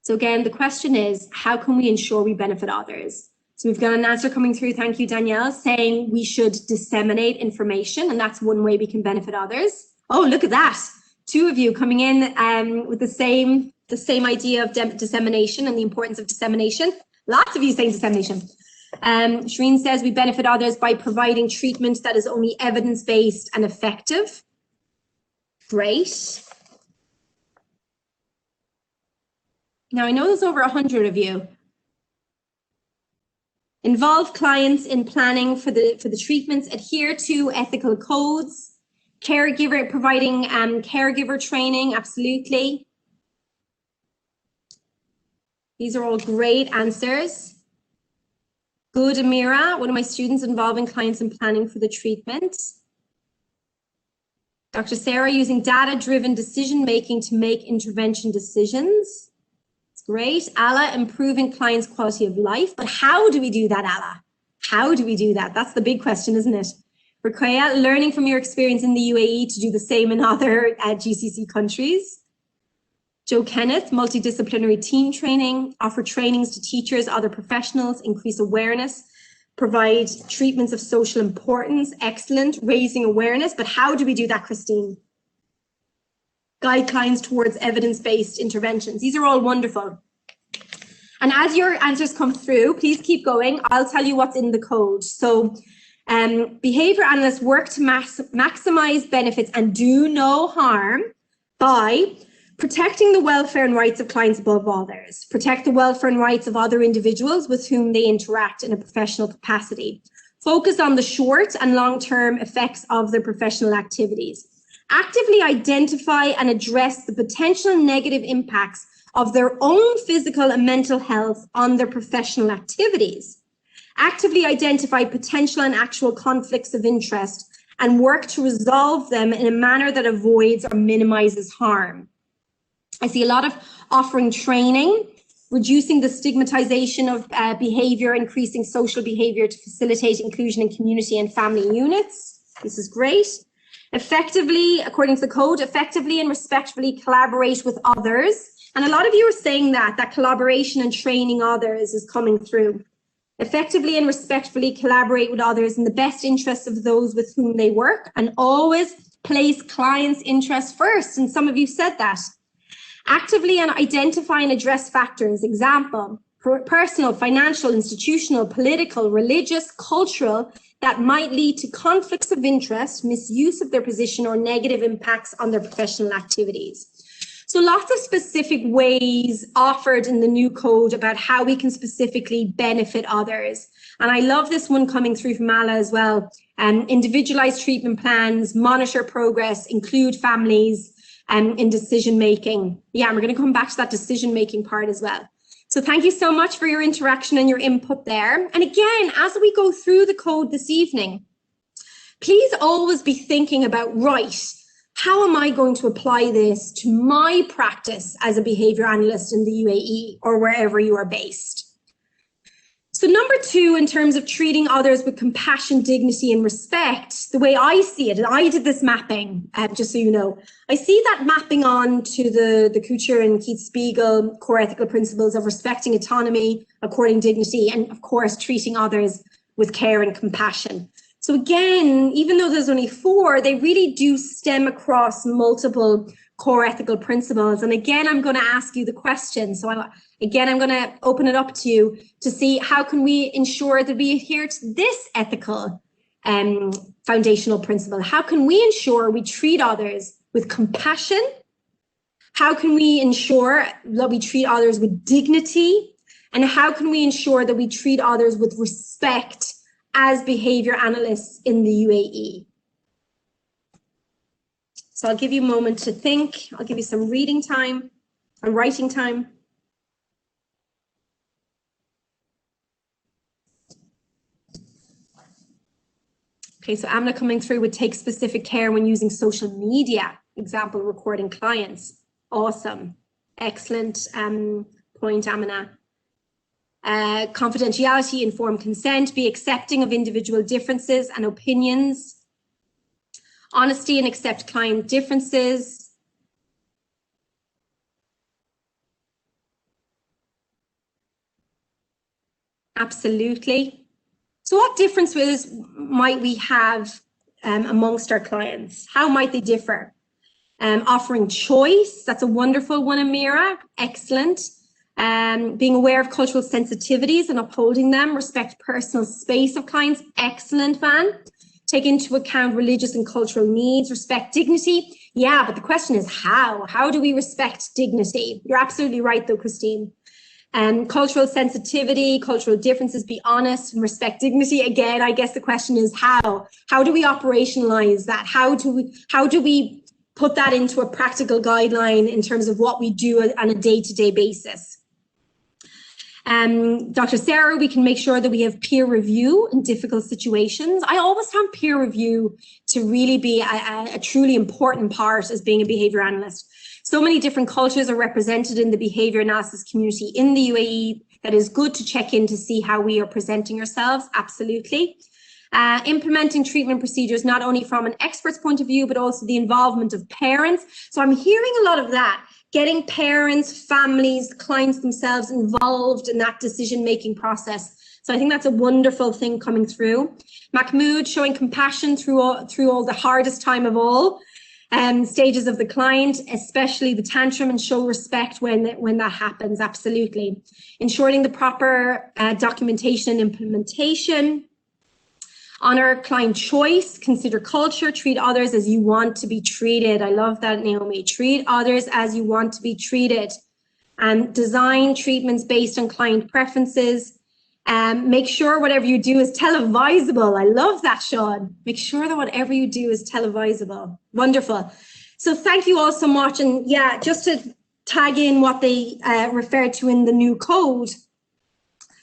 Speaker 1: So again, the question is, how can we ensure we benefit others? So we've got an answer coming through, thank you, Danielle, saying we should disseminate information, and that's one way we can benefit others. Oh, look at that. 2 of you coming in with the same idea of dissemination and the importance of dissemination. Lots of you saying dissemination. Shireen says we benefit others by providing treatment that is only evidence-based and effective. Great. Now I know there's over 100 of you. Involve clients in planning for the treatments, adhere to ethical codes, providing caregiver training, absolutely. These are all great answers. Good, Amira, one of my students, involving clients in planning for the treatment. Dr. Sarah, using data-driven decision-making to make intervention decisions. It's great. Ala, improving clients' quality of life. But how do we do that, Ala? How do we do that? That's the big question, isn't it? Ruqayya, learning from your experience in the UAE to do the same in other GCC countries. Joe Kenneth, multidisciplinary team training, offer trainings to teachers, other professionals, increase awareness, provide treatments of social importance, excellent, raising awareness. But how do we do that, Christine? Guide clients towards evidence-based interventions. These are all wonderful. And as your answers come through, please keep going. I'll tell you what's in the code. So behavior analysts work to maximize benefits and do no harm by protecting the welfare and rights of clients above others, protect the welfare and rights of other individuals with whom they interact in a professional capacity, focus on the short and long-term effects of their professional activities, actively identify and address the potential negative impacts of their own physical and mental health on their professional activities, actively identify potential and actual conflicts of interest and work to resolve them in a manner that avoids or minimizes harm. I see a lot of offering training, reducing the stigmatization of behavior, increasing social behavior to facilitate inclusion in community and family units. This is great. Effectively, according to the code, effectively and respectfully collaborate with others. And a lot of you are saying that collaboration and training others is coming through. Effectively and respectfully collaborate with others in the best interests of those with whom they work, and always place clients' interests first. And some of you said that. Actively and identify and address factors, example, personal, financial, institutional, political, religious, cultural, that might lead to conflicts of interest, misuse of their position, or negative impacts on their professional activities. So lots of specific ways offered in the new code about how we can specifically benefit others. And I love this one coming through from Ala as well. Individualized treatment plans, monitor progress, include families in decision making. Yeah, and we're going to come back to that decision making part as well. So thank you so much for your interaction and your input there. And again, as we go through the code this evening, please always be thinking about, right, how am I going to apply this to my practice as a behavior analyst in the UAE or wherever you are based? So number 2, in terms of treating others with compassion, dignity, and respect, the way I see it, and I did this mapping, just so you know, I see that mapping on to the Kuchar and Keith Spiegel core ethical principles of respecting autonomy, according dignity, and of course, treating others with care and compassion. So again, even though there's only 4, they really do stem across multiple core ethical principles. And again, I'm going to ask you the question. So I'm going to open it up to you to see how can we ensure that we adhere to this ethical foundational principle? How can we ensure we treat others with compassion? How can we ensure that we treat others with dignity? And how can we ensure that we treat others with respect as behavior analysts in the UAE? So I'll give you a moment to think. I'll give you some reading time and writing time. Okay, so Amna coming through would take specific care when using social media, example, recording clients. Awesome. Excellent point, Amina. Confidentiality, informed consent, be accepting of individual differences and opinions. Honesty and accept client differences. Absolutely. So what differences might we have amongst our clients? How might they differ? Offering choice, that's a wonderful one, Amira. Excellent. Being aware of cultural sensitivities and upholding them, respect personal space of clients. Excellent, Van. Take into account religious and cultural needs, respect dignity. Yeah, but the question is how? How do we respect dignity? You're absolutely right though, Christine. Cultural sensitivity, cultural differences, be honest and respect dignity. Again, I guess the question is how? How do we operationalize that? How do we put that into a practical guideline in terms of what we do on a day-to-day basis? Dr. Sarah, we can make sure that we have peer review in difficult situations. I always found peer review to really be a truly important part as being a behavior analyst. So many different cultures are represented in the behavior analysis community in the UAE that is good to check in to see how we are presenting ourselves. Absolutely. Implementing treatment procedures, not only from an expert's point of view, but also the involvement of parents. So I'm hearing a lot of that. Getting parents, families, clients themselves involved in that decision-making process. So I think that's a wonderful thing coming through. Mahmoud, showing compassion through all the hardest time of all stages of the client, especially the tantrum, and show respect when that happens, absolutely. Ensuring the proper documentation and implementation. Honor client choice, consider culture, treat others as you want to be treated. I love that, Naomi. Treat others as you want to be treated. And design treatments based on client preferences. Make sure whatever you do is televisable. I love that, Sean. Make sure that whatever you do is televisable. Wonderful. So thank you all so much. And yeah, just to tag in what they refer to in the new code,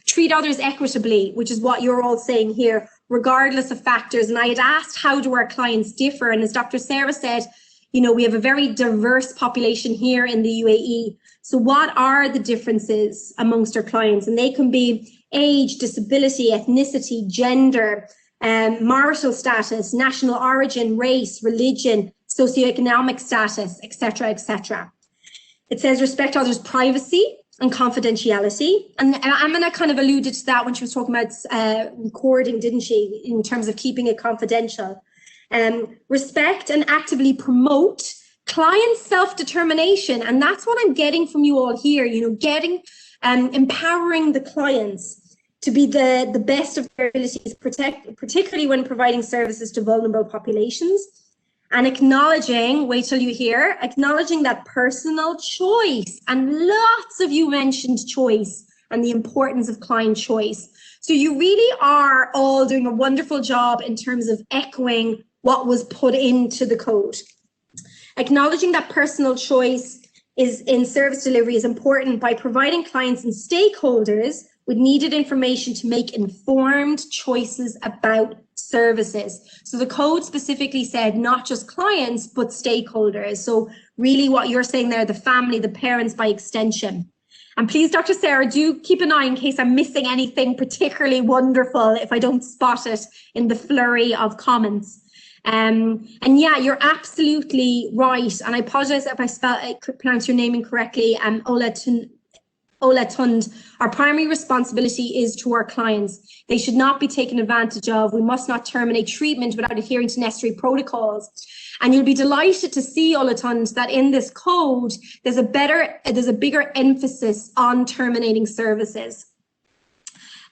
Speaker 1: treat others equitably, which is what you're all saying here, regardless of factors. And I had asked, how do our clients differ? And as Dr. Sarah said, you know, we have a very diverse population here in the UAE. So what are the differences amongst our clients? And they can be age, disability, ethnicity, gender, marital status, national origin, race, religion, socioeconomic status, etc., etc. It says respect others' privacy and confidentiality. And Amina kind of alluded to that when she was talking about recording, didn't she, in terms of keeping it confidential. Respect and actively promote client self-determination. And that's what I'm getting from you all here, you know, empowering the clients to be the best of their abilities, particularly when providing services to vulnerable populations. And acknowledging, wait till you hear, acknowledging that personal choice. And lots of you mentioned choice and the importance of client choice. So you really are all doing a wonderful job in terms of echoing what was put into the code. Acknowledging that personal choice is in service delivery is important by providing clients and stakeholders with needed information to make informed choices about services. So the code specifically said not just clients, but stakeholders. So really what you're saying there, the family, the parents by extension. And please, Dr. Sarah, do keep an eye in case I'm missing anything particularly wonderful if I don't spot it in the flurry of comments. And yeah, you're absolutely right. And I apologize if I pronounce your name incorrectly. Ola Tund, our primary responsibility is to our clients. They should not be taken advantage of. We must not terminate treatment without adhering to necessary protocols. And you'll be delighted to see, Ola Tund, that in this code, there's a bigger emphasis on terminating services.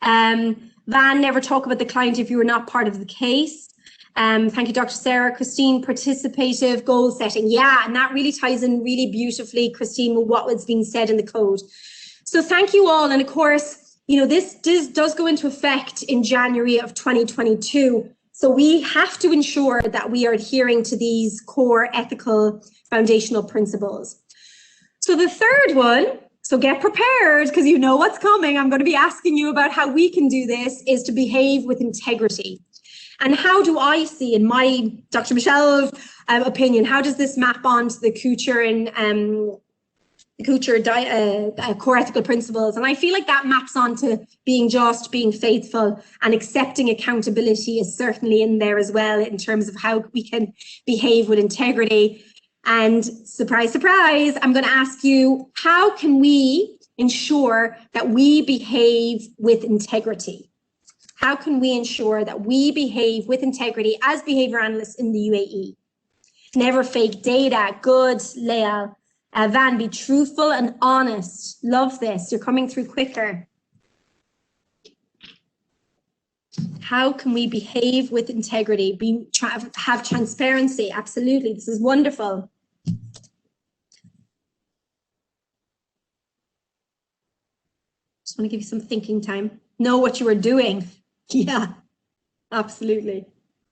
Speaker 1: Van, never talk about the client if you were not part of the case. Thank you, Dr. Sarah. Christine, participative goal setting. Yeah, and that really ties in really beautifully, Christine, with what was being said in the code. So thank you all. And of course, you know, this does go into effect in January of 2022. So we have to ensure that we are adhering to these core ethical foundational principles. So the third one, so get prepared because you know what's coming. I'm going to be asking you about how we can do this, is to behave with integrity. And how do I see, in my, Dr. Michelle's opinion, how does this map onto the Kuchar and core ethical principles? And I feel like that maps onto being just, being faithful, and accepting accountability is certainly in there as well in terms of how we can behave with integrity. And surprise, surprise, I'm going to ask you, how can we ensure that we behave with integrity? How can we ensure that we behave with integrity as behavior analysts in the UAE? Never fake data. Good, Leah. Van, be truthful and honest. Love this. You're coming through quicker. How can we behave with integrity? Have transparency. Absolutely. This is wonderful. Just want to give you some thinking time. Know what you are doing. Yeah, absolutely.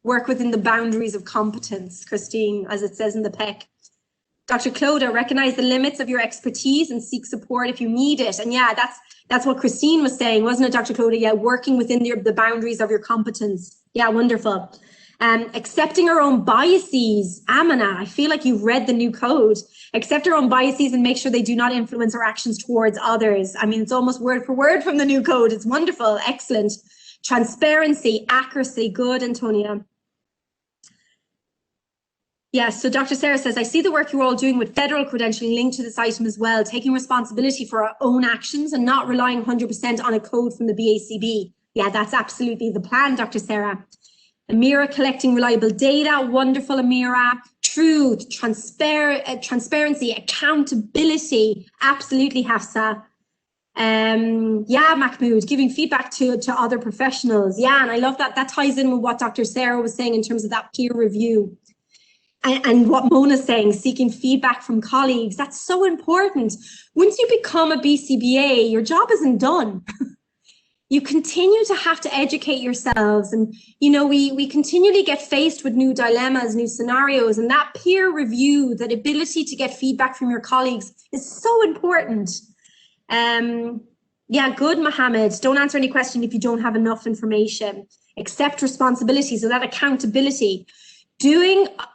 Speaker 1: Work within the boundaries of competence, Christine, as it says in the PEC. Dr. Clodagh, recognize the limits of your expertise and seek support if you need it. And yeah, that's what Christine was saying, wasn't it, Dr. Clodagh? Yeah, working within the boundaries of your competence. Yeah, wonderful. Accepting our own biases. Amina, I feel like you've read the new code. Accept our own biases and make sure they do not influence our actions towards others. I mean, it's almost word for word from the new code. It's wonderful. Excellent. Transparency, accuracy. Good, Antonia. Yes, so Dr. Sarah says, I see the work you're all doing with federal credentialing linked to this item as well, taking responsibility for our own actions and not relying 100% on a code from the BACB. Yeah, that's absolutely the plan, Dr. Sarah. Amira, collecting reliable data. Wonderful, Amira. Truth, transparency, accountability. Absolutely, Hafsa. Yeah, Mahmoud, giving feedback to other professionals. Yeah, and I love that. That ties in with what Dr. Sarah was saying in terms of that peer review. And what Mona's saying, seeking feedback from colleagues. That's so important. Once you become a BCBA, your job isn't done. You continue to have to educate yourselves. And, you know, we continually get faced with new dilemmas, new scenarios, and that peer review, that ability to get feedback from your colleagues is so important. Yeah, good, Mohammed. Don't answer any question if you don't have enough information. Accept responsibility, so that accountability.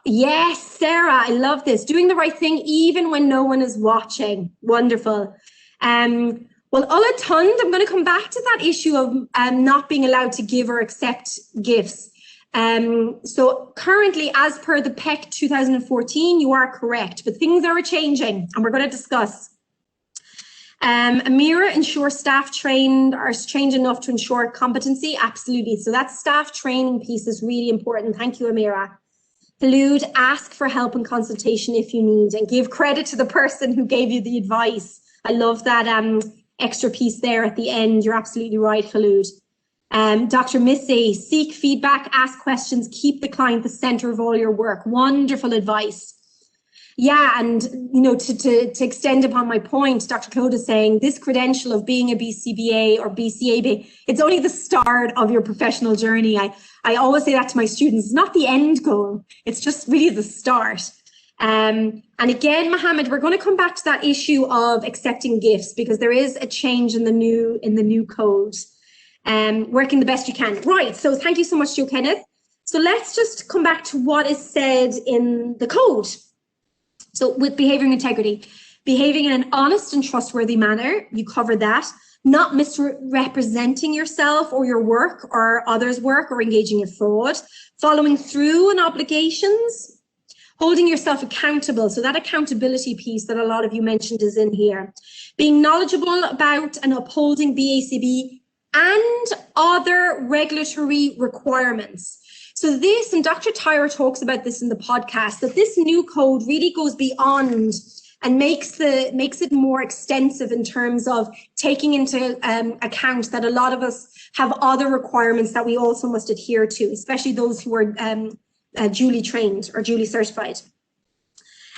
Speaker 1: Yes, Sarah, I love this. Doing the right thing even when no one is watching. Wonderful. Well, Ola Tund, I'm going to come back to that issue of not being allowed to give or accept gifts. So currently, as per the PEC 2014, you are correct, but things are changing and we're going to discuss. Amira, ensure staff are trained enough to ensure competency. Absolutely. So that staff training piece is really important. Thank you, Amira. Khaloud, ask for help and consultation if you need, and give credit to the person who gave you the advice. I love that extra piece there at the end. You're absolutely right, Khaloud. Dr. Missy, seek feedback, ask questions, keep the client the center of all your work. Wonderful advice. Yeah, and to extend upon my point, Dr. Claude is saying this credential of being a BCBA or BCAB, it's only the start of your professional journey. I always say that to my students. It's not the end goal. It's just really the start. And again, Mohammed, we're going to come back to that issue of accepting gifts because there is a change in the new code. Working the best you can. Right. So thank you so much, Joe Kenneth. So let's just come back to what is said in the code. So with behavior integrity, behaving in an honest and trustworthy manner, you cover that, not misrepresenting yourself or your work or others' work or engaging in fraud, following through on obligations, holding yourself accountable. So that accountability piece that a lot of you mentioned is in here. Being knowledgeable about and upholding BACB and other regulatory requirements. So this, and Dr. Tyra talks about this in the podcast, that this new code really goes beyond and makes it more extensive in terms of taking into account that a lot of us have other requirements that we also must adhere to, especially those who are duly trained or duly certified.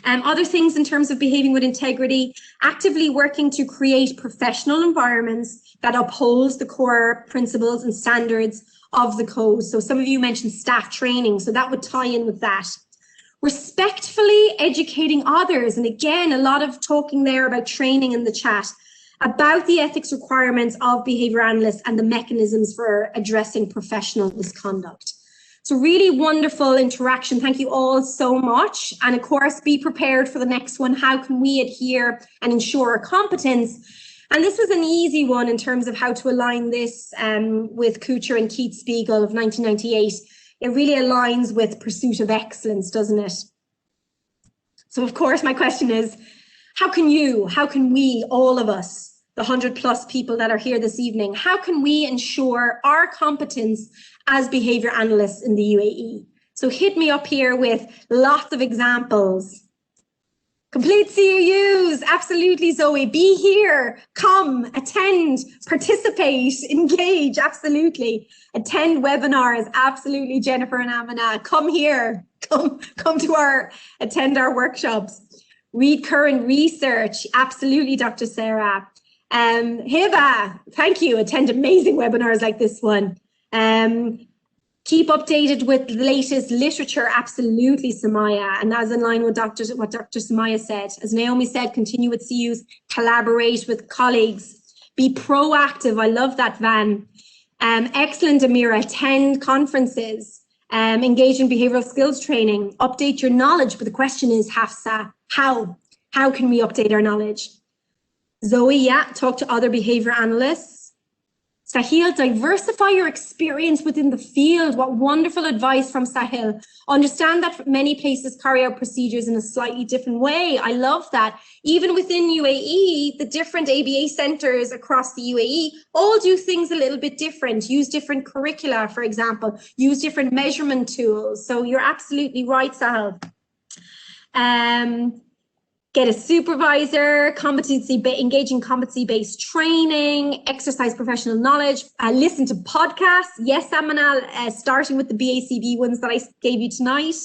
Speaker 1: Other things in terms of behaving with integrity, actively working to create professional environments that uphold the core principles and standards of the code. So some of you mentioned staff training, so that would tie in with that. Respectfully educating others, and again, a lot of talking there about training in the chat, about the ethics requirements of behavior analysts and the mechanisms for addressing professional misconduct. So really wonderful interaction. Thank you all so much. And of course, be prepared for the next one. How can we adhere and ensure our competence? And this was an easy one in terms of how to align this with Kuchar and Keith Spiegel of 1998. It really aligns with pursuit of excellence, doesn't it? So of course, my question is, how can we, all of us, the 100+ people that are here this evening, how can we ensure our competence as behavior analysts in the UAE? So hit me up here with lots of examples. Complete CEUs, absolutely, Zoe. Be here, come, attend, participate, engage, absolutely. Attend webinars, absolutely, Jennifer and Amina. Come here, come to attend our workshops. Read current research, absolutely, Dr. Sarah. Hiba, thank you. Attend amazing webinars like this one. Keep updated with the latest literature, absolutely, Samaya. And that's in line with what Dr. Samaya said. As Naomi said, continue with CEUs, collaborate with colleagues, be proactive. I love that, Van. Excellent, Amira. Attend conferences, engage in behavioral skills training, update your knowledge. But the question is, Hafsa, how? How can we update our knowledge? Zoe, yeah, talk to other behavior analysts. Sahil, diversify your experience within the field. What wonderful advice from Sahil. Understand that many places carry out procedures in a slightly different way. I love that. Even within UAE, the different ABA centers across the UAE all do things a little bit different, use different curricula, for example, use different measurement tools. So you're absolutely right, Sahil. Get a supervisor, engage in competency-based training, exercise professional knowledge, listen to podcasts. Yes, Amanal, starting with the BACB ones that I gave you tonight.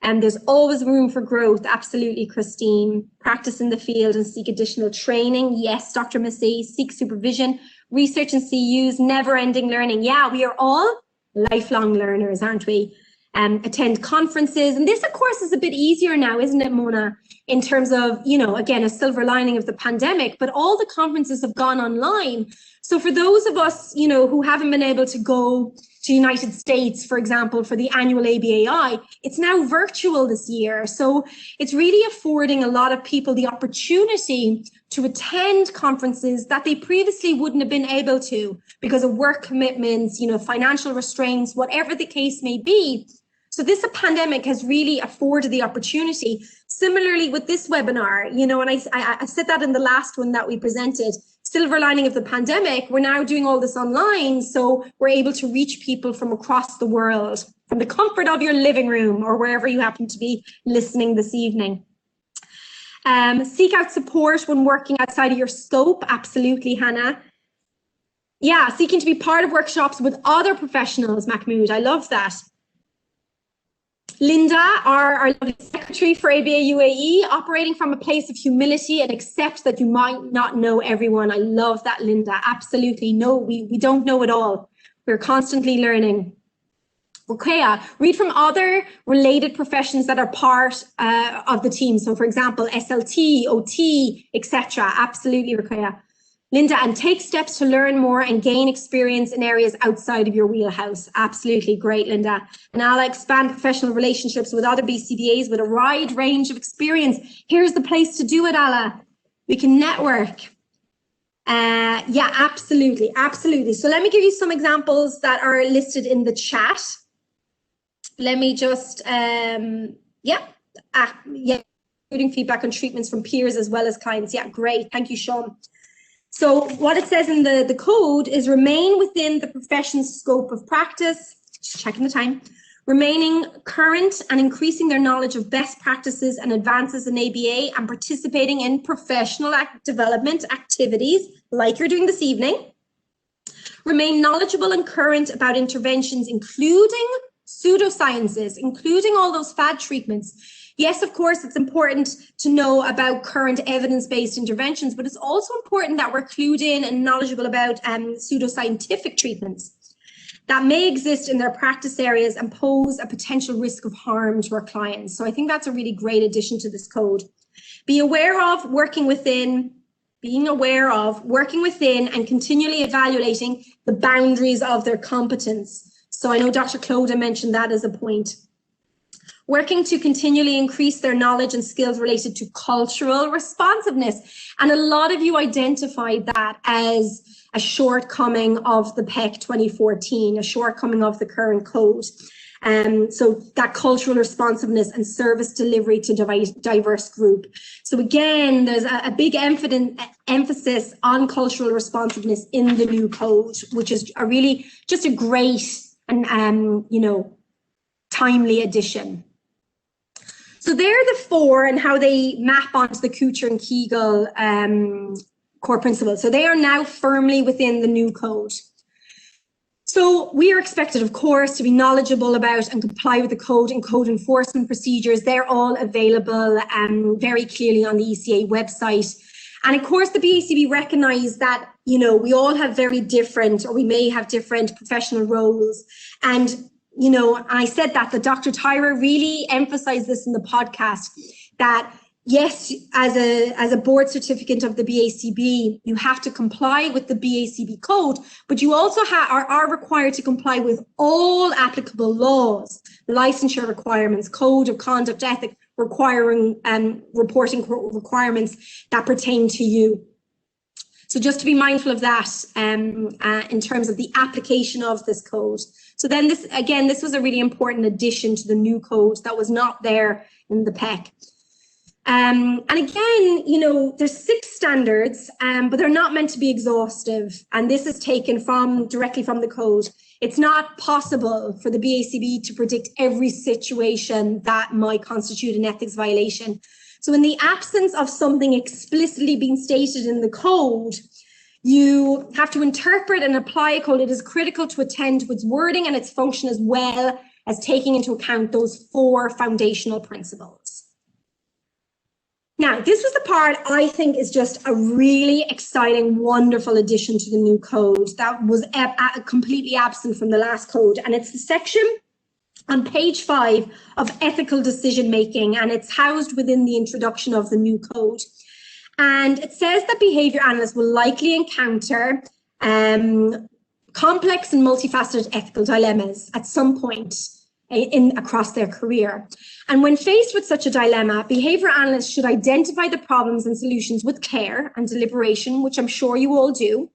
Speaker 1: And there's always room for growth. Absolutely, Christine. Practice in the field and seek additional training. Yes, Dr. Massey, seek supervision, research and CEUs, never-ending learning. Yeah, we are all lifelong learners, aren't we? Attend conferences. And this, of course, is a bit easier now, isn't it, Mona? In terms of, again, a silver lining of the pandemic, but all the conferences have gone online. So for those of us, who haven't been able to go to United States, for example, for the annual ABAI, it's now virtual this year. So it's really affording a lot of people the opportunity to attend conferences that they previously wouldn't have been able to because of work commitments, financial restraints, whatever the case may be. So this pandemic has really afforded the opportunity. Similarly with this webinar, and I said that in the last one that we presented, silver lining of the pandemic, we're now doing all this online. So we're able to reach people from across the world, from the comfort of your living room or wherever you happen to be listening this evening. Seek out support when working outside of your scope. Absolutely, Hannah. Yeah, seeking to be part of workshops with other professionals, Mahmoud. I love that. Linda, our lovely secretary for ABA-UAE, operating from a place of humility and accept that you might not know everyone. I love that, Linda. Absolutely. No, we don't know it all. We're constantly learning. Ruqayya, read from other related professions that are part of the team. So, for example, SLT, OT, etc. Absolutely, Ruqayya. Linda, and take steps to learn more and gain experience in areas outside of your wheelhouse. Absolutely great, Linda. And I'll expand professional relationships with other BCBAs with a wide range of experience. Here's the place to do it, Ala. We can network. Yeah, absolutely, absolutely. So let me give you some examples that are listed in the chat. Let me just, including feedback on treatments from peers as well as clients. Yeah, great. Thank you, Sean. So what it says in the code is remain within the profession's scope of practice, just checking the time, remaining current and increasing their knowledge of best practices and advances in ABA and participating in professional development activities like you're doing this evening. Remain knowledgeable and current about interventions, including pseudosciences, including all those fad treatments. Yes, of course, it's important to know about current evidence-based interventions, but it's also important that we're clued in and knowledgeable about pseudoscientific treatments that may exist in their practice areas and pose a potential risk of harm to our clients. So I think that's a really great addition to this code. Be aware of working within, and continually evaluating the boundaries of their competence. So I know Dr. Clodagh mentioned that as a point. Working to continually increase their knowledge and skills related to cultural responsiveness. And a lot of you identified that as a shortcoming of the PEC 2014, a shortcoming of the current code. So that cultural responsiveness and service delivery to diverse group. So again, there's a big emphasis on cultural responsiveness in the new code, which is a really just a great and timely addition. So they're the four and how they map onto the Kuchar and Kegel core principles. So they are now firmly within the new code. So we are expected, of course, to be knowledgeable about and comply with the code and code enforcement procedures. They're all available very clearly on the ECA website. And of course, the BACB recognize that, we all have very different, or we may have different professional roles. And I said that Dr. Tyra really emphasized this in the podcast, that yes, as a board certificate of the BACB, you have to comply with the BACB code, but you also are required to comply with all applicable laws, licensure requirements, code of conduct, ethic requiring reporting requirements that pertain to you. So just to be mindful of that in terms of the application of this code. So then this was a really important addition to the new code that was not there in the PEC. And again, there's 6 standards, but they're not meant to be exhaustive. And this is taken directly from the code. It's not possible for the BACB to predict every situation that might constitute an ethics violation. So in the absence of something explicitly being stated in the code, you have to interpret and apply a code. It is critical to attend to its wording and its function, as well as taking into account those 4 foundational principles. Now, this was the part I think is just a really exciting, wonderful addition to the new code that was completely absent from the last code. And it's the section on page 5 of ethical decision making, and it's housed within the introduction of the new code. And it says that behavior analysts will likely encounter complex and multifaceted ethical dilemmas at some point across their career. And when faced with such a dilemma, behavior analysts should identify the problems and solutions with care and deliberation, which I'm sure you all do.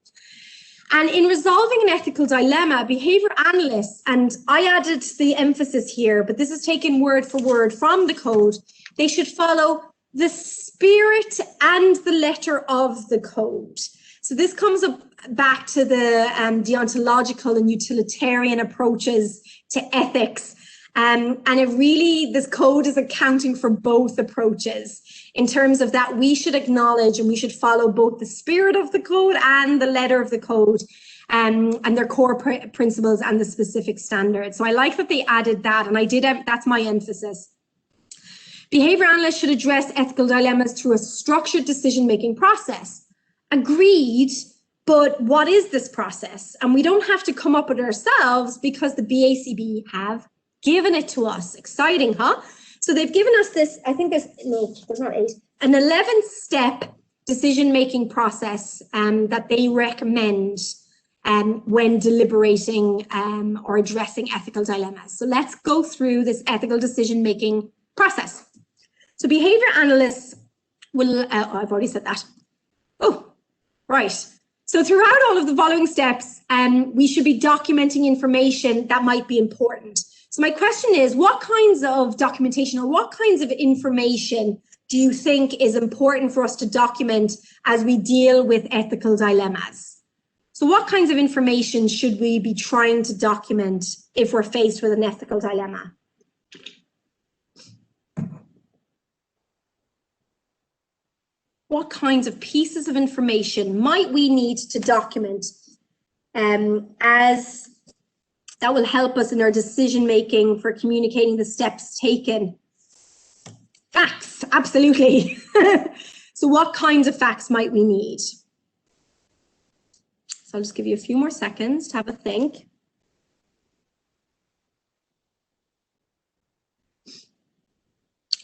Speaker 1: And in resolving an ethical dilemma, behavior analysts, and I added the emphasis here, but this is taken word for word from the code, they should follow the spirit and the letter of the code. So this comes back to the deontological and utilitarian approaches to ethics. And this code is accounting for both approaches in terms of that we should acknowledge and we should follow both the spirit of the code and the letter of the code. and their core principles and the specific standards. So I like that they added that, and that's my emphasis. Behavior analysts should address ethical dilemmas through a structured decision-making process. Agreed, but what is this process? And we don't have to come up with it ourselves because the BACB have given it to us. Exciting, huh? So they've given us this, I think there's not 8, an 11-step decision-making process that they recommend when deliberating or addressing ethical dilemmas. So let's go through this ethical decision-making process. So behavior analysts will, I've already said that. Oh, right. So throughout all of the following steps, we should be documenting information that might be important. So my question is, what kinds of documentation or what kinds of information do you think is important for us to document as we deal with ethical dilemmas? So what kinds of information should we be trying to document if we're faced with an ethical dilemma? What kinds of pieces of information might we need to document as that will help us in our decision making for communicating the steps taken? Facts, absolutely. So what kinds of facts might we need? So I'll just give you a few more seconds to have a think.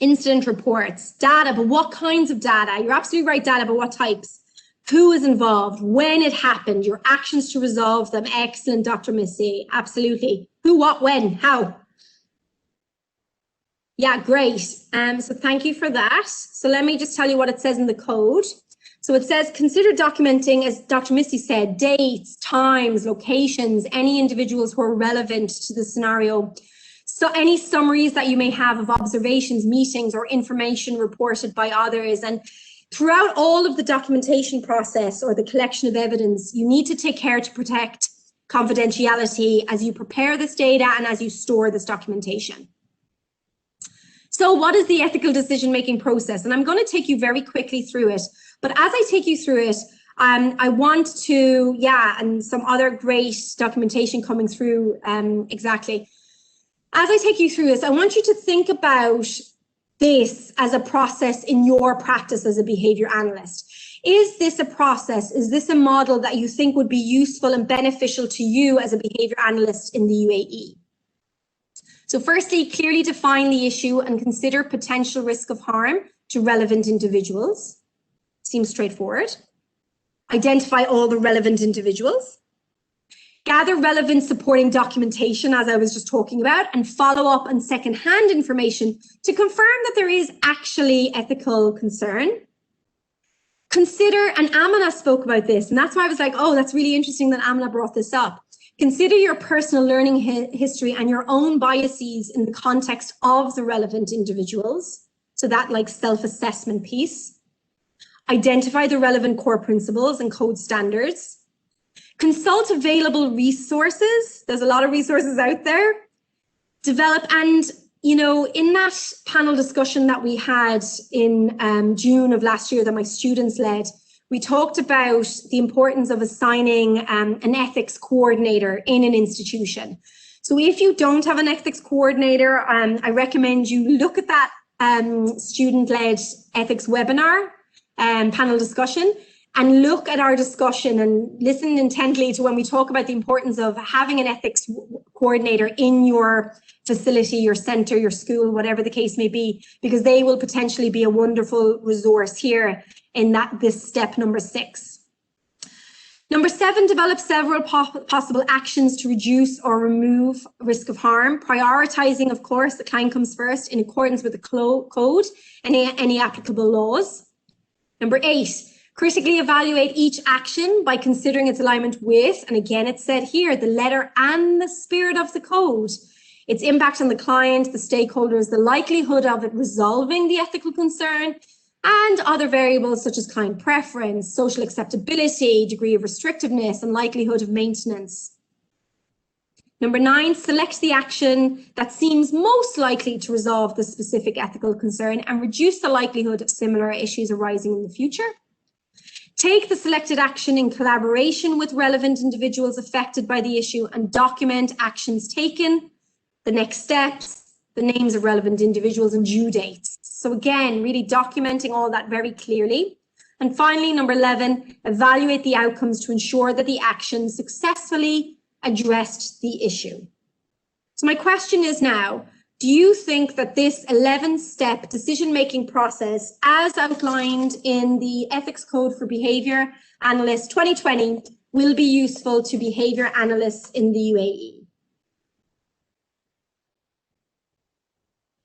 Speaker 1: Incident reports, data, but what kinds of data? You're absolutely right, data, but what types? Who is involved? When it happened? Your actions to resolve them. Excellent, Dr. Missy. Absolutely. Who, what, when, how? Yeah, great. So thank you for that. So let me just tell you what it says in the code. So it says, consider documenting, as Dr. Missy said, dates, times, locations, any individuals who are relevant to the scenario. So any summaries that you may have of observations, meetings, or information reported by others. And throughout all of the documentation process or the collection of evidence, you need to take care to protect confidentiality as you prepare this data and as you store this documentation. So what is the ethical decision-making process? And I'm going to take you very quickly through it. But as I take you through it, I want to, and some other great documentation coming through exactly. As I take you through this, I want you to think about this as a process in your practice as a behavior analyst. Is this a process? Is this a model that you think would be useful and beneficial to you as a behavior analyst in the UAE? So firstly, clearly define the issue and consider potential risk of harm to relevant individuals. Seems straightforward. Identify all the relevant individuals. Gather relevant supporting documentation, as I was just talking about, and follow up on second-hand information to confirm that there is actually ethical concern. Consider, and Amina spoke about this, and that's why I was like, oh, that's really interesting that Amina brought this up. Consider your personal learning history and your own biases in the context of the relevant individuals. So that like self-assessment piece. Identify the relevant core principles and code standards. Consult available resources. There's a lot of resources out there. Develop, and in that panel discussion that we had in June of last year that my students led, we talked about the importance of assigning an ethics coordinator in an institution. So if you don't have an ethics coordinator, I recommend you look at that student-led ethics webinar panel discussion, and look at our discussion and listen intently to when we talk about the importance of having an ethics coordinator in your facility, your center, your school, whatever the case may be, because they will potentially be a wonderful resource here in this step number 6. Number 7, develop several possible actions to reduce or remove risk of harm, prioritizing, of course, the client comes first in accordance with the code and any applicable laws. Number 8, critically evaluate each action by considering its alignment with, and again, it's said here, the letter and the spirit of the code, its impact on the client, the stakeholders, the likelihood of it resolving the ethical concern, and other variables such as client preference, social acceptability, degree of restrictiveness, and likelihood of maintenance. Number 9, select the action that seems most likely to resolve the specific ethical concern and reduce the likelihood of similar issues arising in the future. Take the selected action in collaboration with relevant individuals affected by the issue and document actions taken, the next steps, the names of relevant individuals and due dates. So again, really documenting all that very clearly. And finally, number 11, evaluate the outcomes to ensure that the action successfully addressed the issue. So my question is now, do you think that this 11-step decision-making process, as outlined in the Ethics Code for Behavior Analysts 2020, will be useful to behavior analysts in the UAE?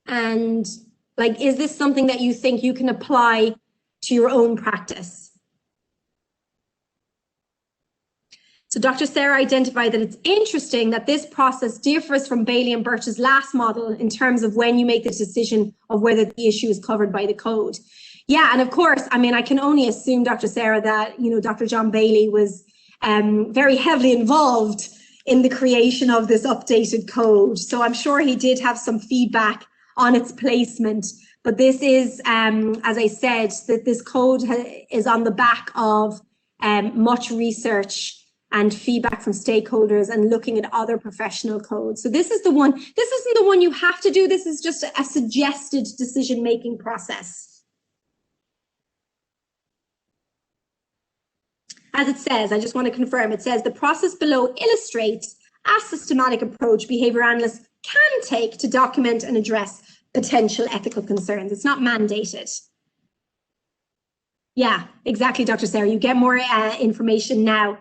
Speaker 1: And like, is this something that you think you can apply to your own practice? So Dr. Sarah identified that it's interesting that this process differs from Bailey and Birch's last model in terms of when you make the decision of whether the issue is covered by the code. Yeah, and of course, I mean, I can only assume, Dr. Sarah, that, you know, Dr. John Bailey was very heavily involved in the creation of this updated code. So I'm sure he did have some feedback on its placement. But this is, as I said, that this code is on the back of much research and feedback from stakeholders and looking at other professional codes. So this is the one, this isn't the one you have to do. This is just a suggested decision-making process. As it says, I just want to confirm, it says the process below illustrates a systematic approach behavior analysts can take to document and address potential ethical concerns. It's not mandated. Yeah, exactly, Dr. Sarah. You get more information now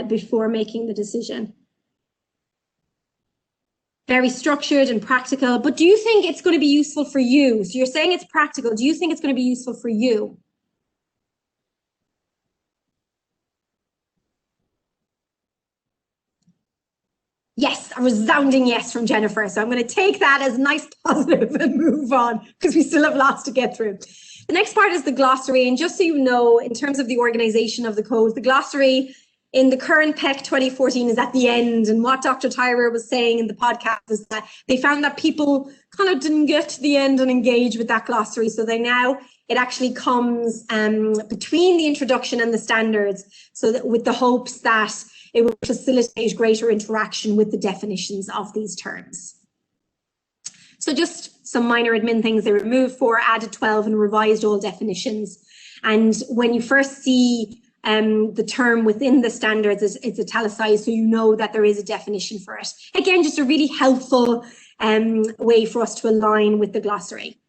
Speaker 1: before making the decision. Very structured and practical, but do you think it's going to be useful for you? So you're saying it's practical. Do you think it's going to be useful for you? Yes, a resounding yes from Jennifer. So I'm going to take that as a nice positive and move on because we still have lots to get through. The next part is the glossary. And just so you know, in terms of the organization of the codes, the glossary in the current PEC 2014 is at the end. And what Dr. Tyrer was saying in the podcast is that they found that people kind of didn't get to the end and engage with that glossary. So they now, it actually comes between the introduction and the standards. So that with the hopes that it will facilitate greater interaction with the definitions of these terms. So just some minor admin things. They removed 4, added 12, and revised all definitions. And when you first see the term within the standards, it's italicized, so you know that there is a definition for it. Again, just a really helpful way for us to align with the glossary.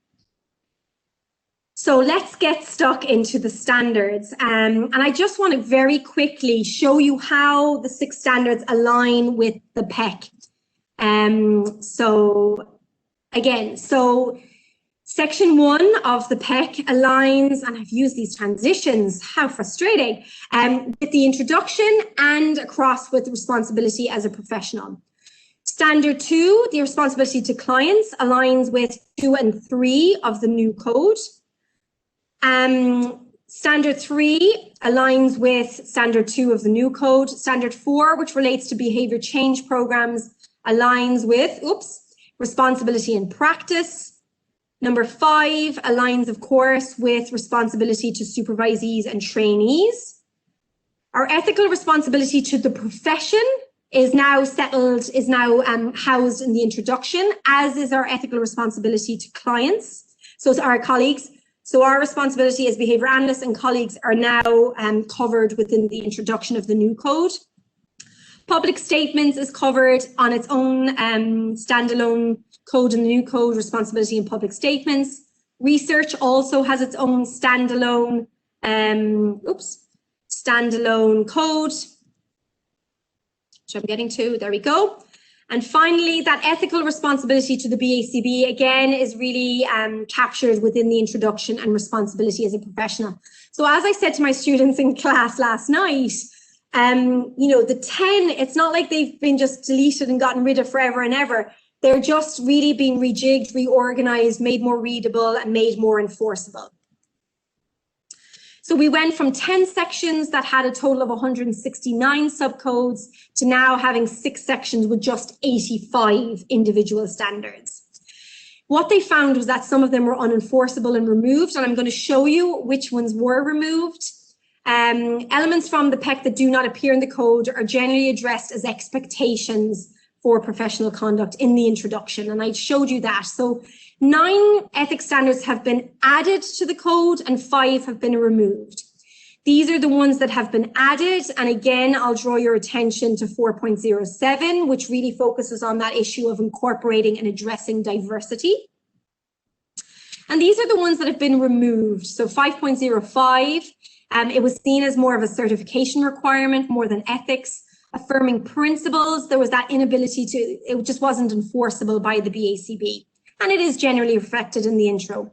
Speaker 1: So let's get stuck into the standards. And I just want to very quickly show you how the 6 standards align with the PEC. So again, so Section 1 of the PEC aligns, and I've used these transitions, how frustrating, with the introduction and across with responsibility as a professional. Standard 2, the responsibility to clients, aligns with 2 and 3 of the new code. Standard 3 aligns with Standard 2 of the new code. Standard 4, which relates to behavior change programs, aligns with, responsibility in practice. Number 5 aligns, of course, with responsibility to supervisees and trainees. Our ethical responsibility to the profession is now settled, is now housed in the introduction, as is our ethical responsibility to clients. So it's our colleagues. So our responsibility as behavior analysts and colleagues are now covered within the introduction of the new code. Public statements is covered on its own standalone code in the new code, responsibility in public statements. Research also has its own standalone, standalone code, which I'm getting to, there we go. And finally, that ethical responsibility to the BACB, again, is really captured within the introduction and responsibility as a professional. So as I said to my students in class last night, you know, the 10, it's not like they've been just deleted and gotten rid of forever and ever. They're just really being rejigged, reorganized, made more readable and made more enforceable. So we went from 10 sections that had a total of 169 subcodes to now having 6 sections with just 85 individual standards. What they found was that some of them were unenforceable and removed, and I'm going to show you which ones were removed. Elements from the PEC that do not appear in the code are generally addressed as expectations for professional conduct in the introduction, and I showed you that. So 9 ethics standards have been added to the code and 5 have been removed. These are the ones that have been added, and again, I'll draw your attention to 4.07, which really focuses on that issue of incorporating and addressing diversity. And these are the ones that have been removed. So 5.05, it was seen as more of a certification requirement more than ethics. Affirming principles, there was that inability to, it just wasn't enforceable by the BACB. And it is generally reflected in the intro.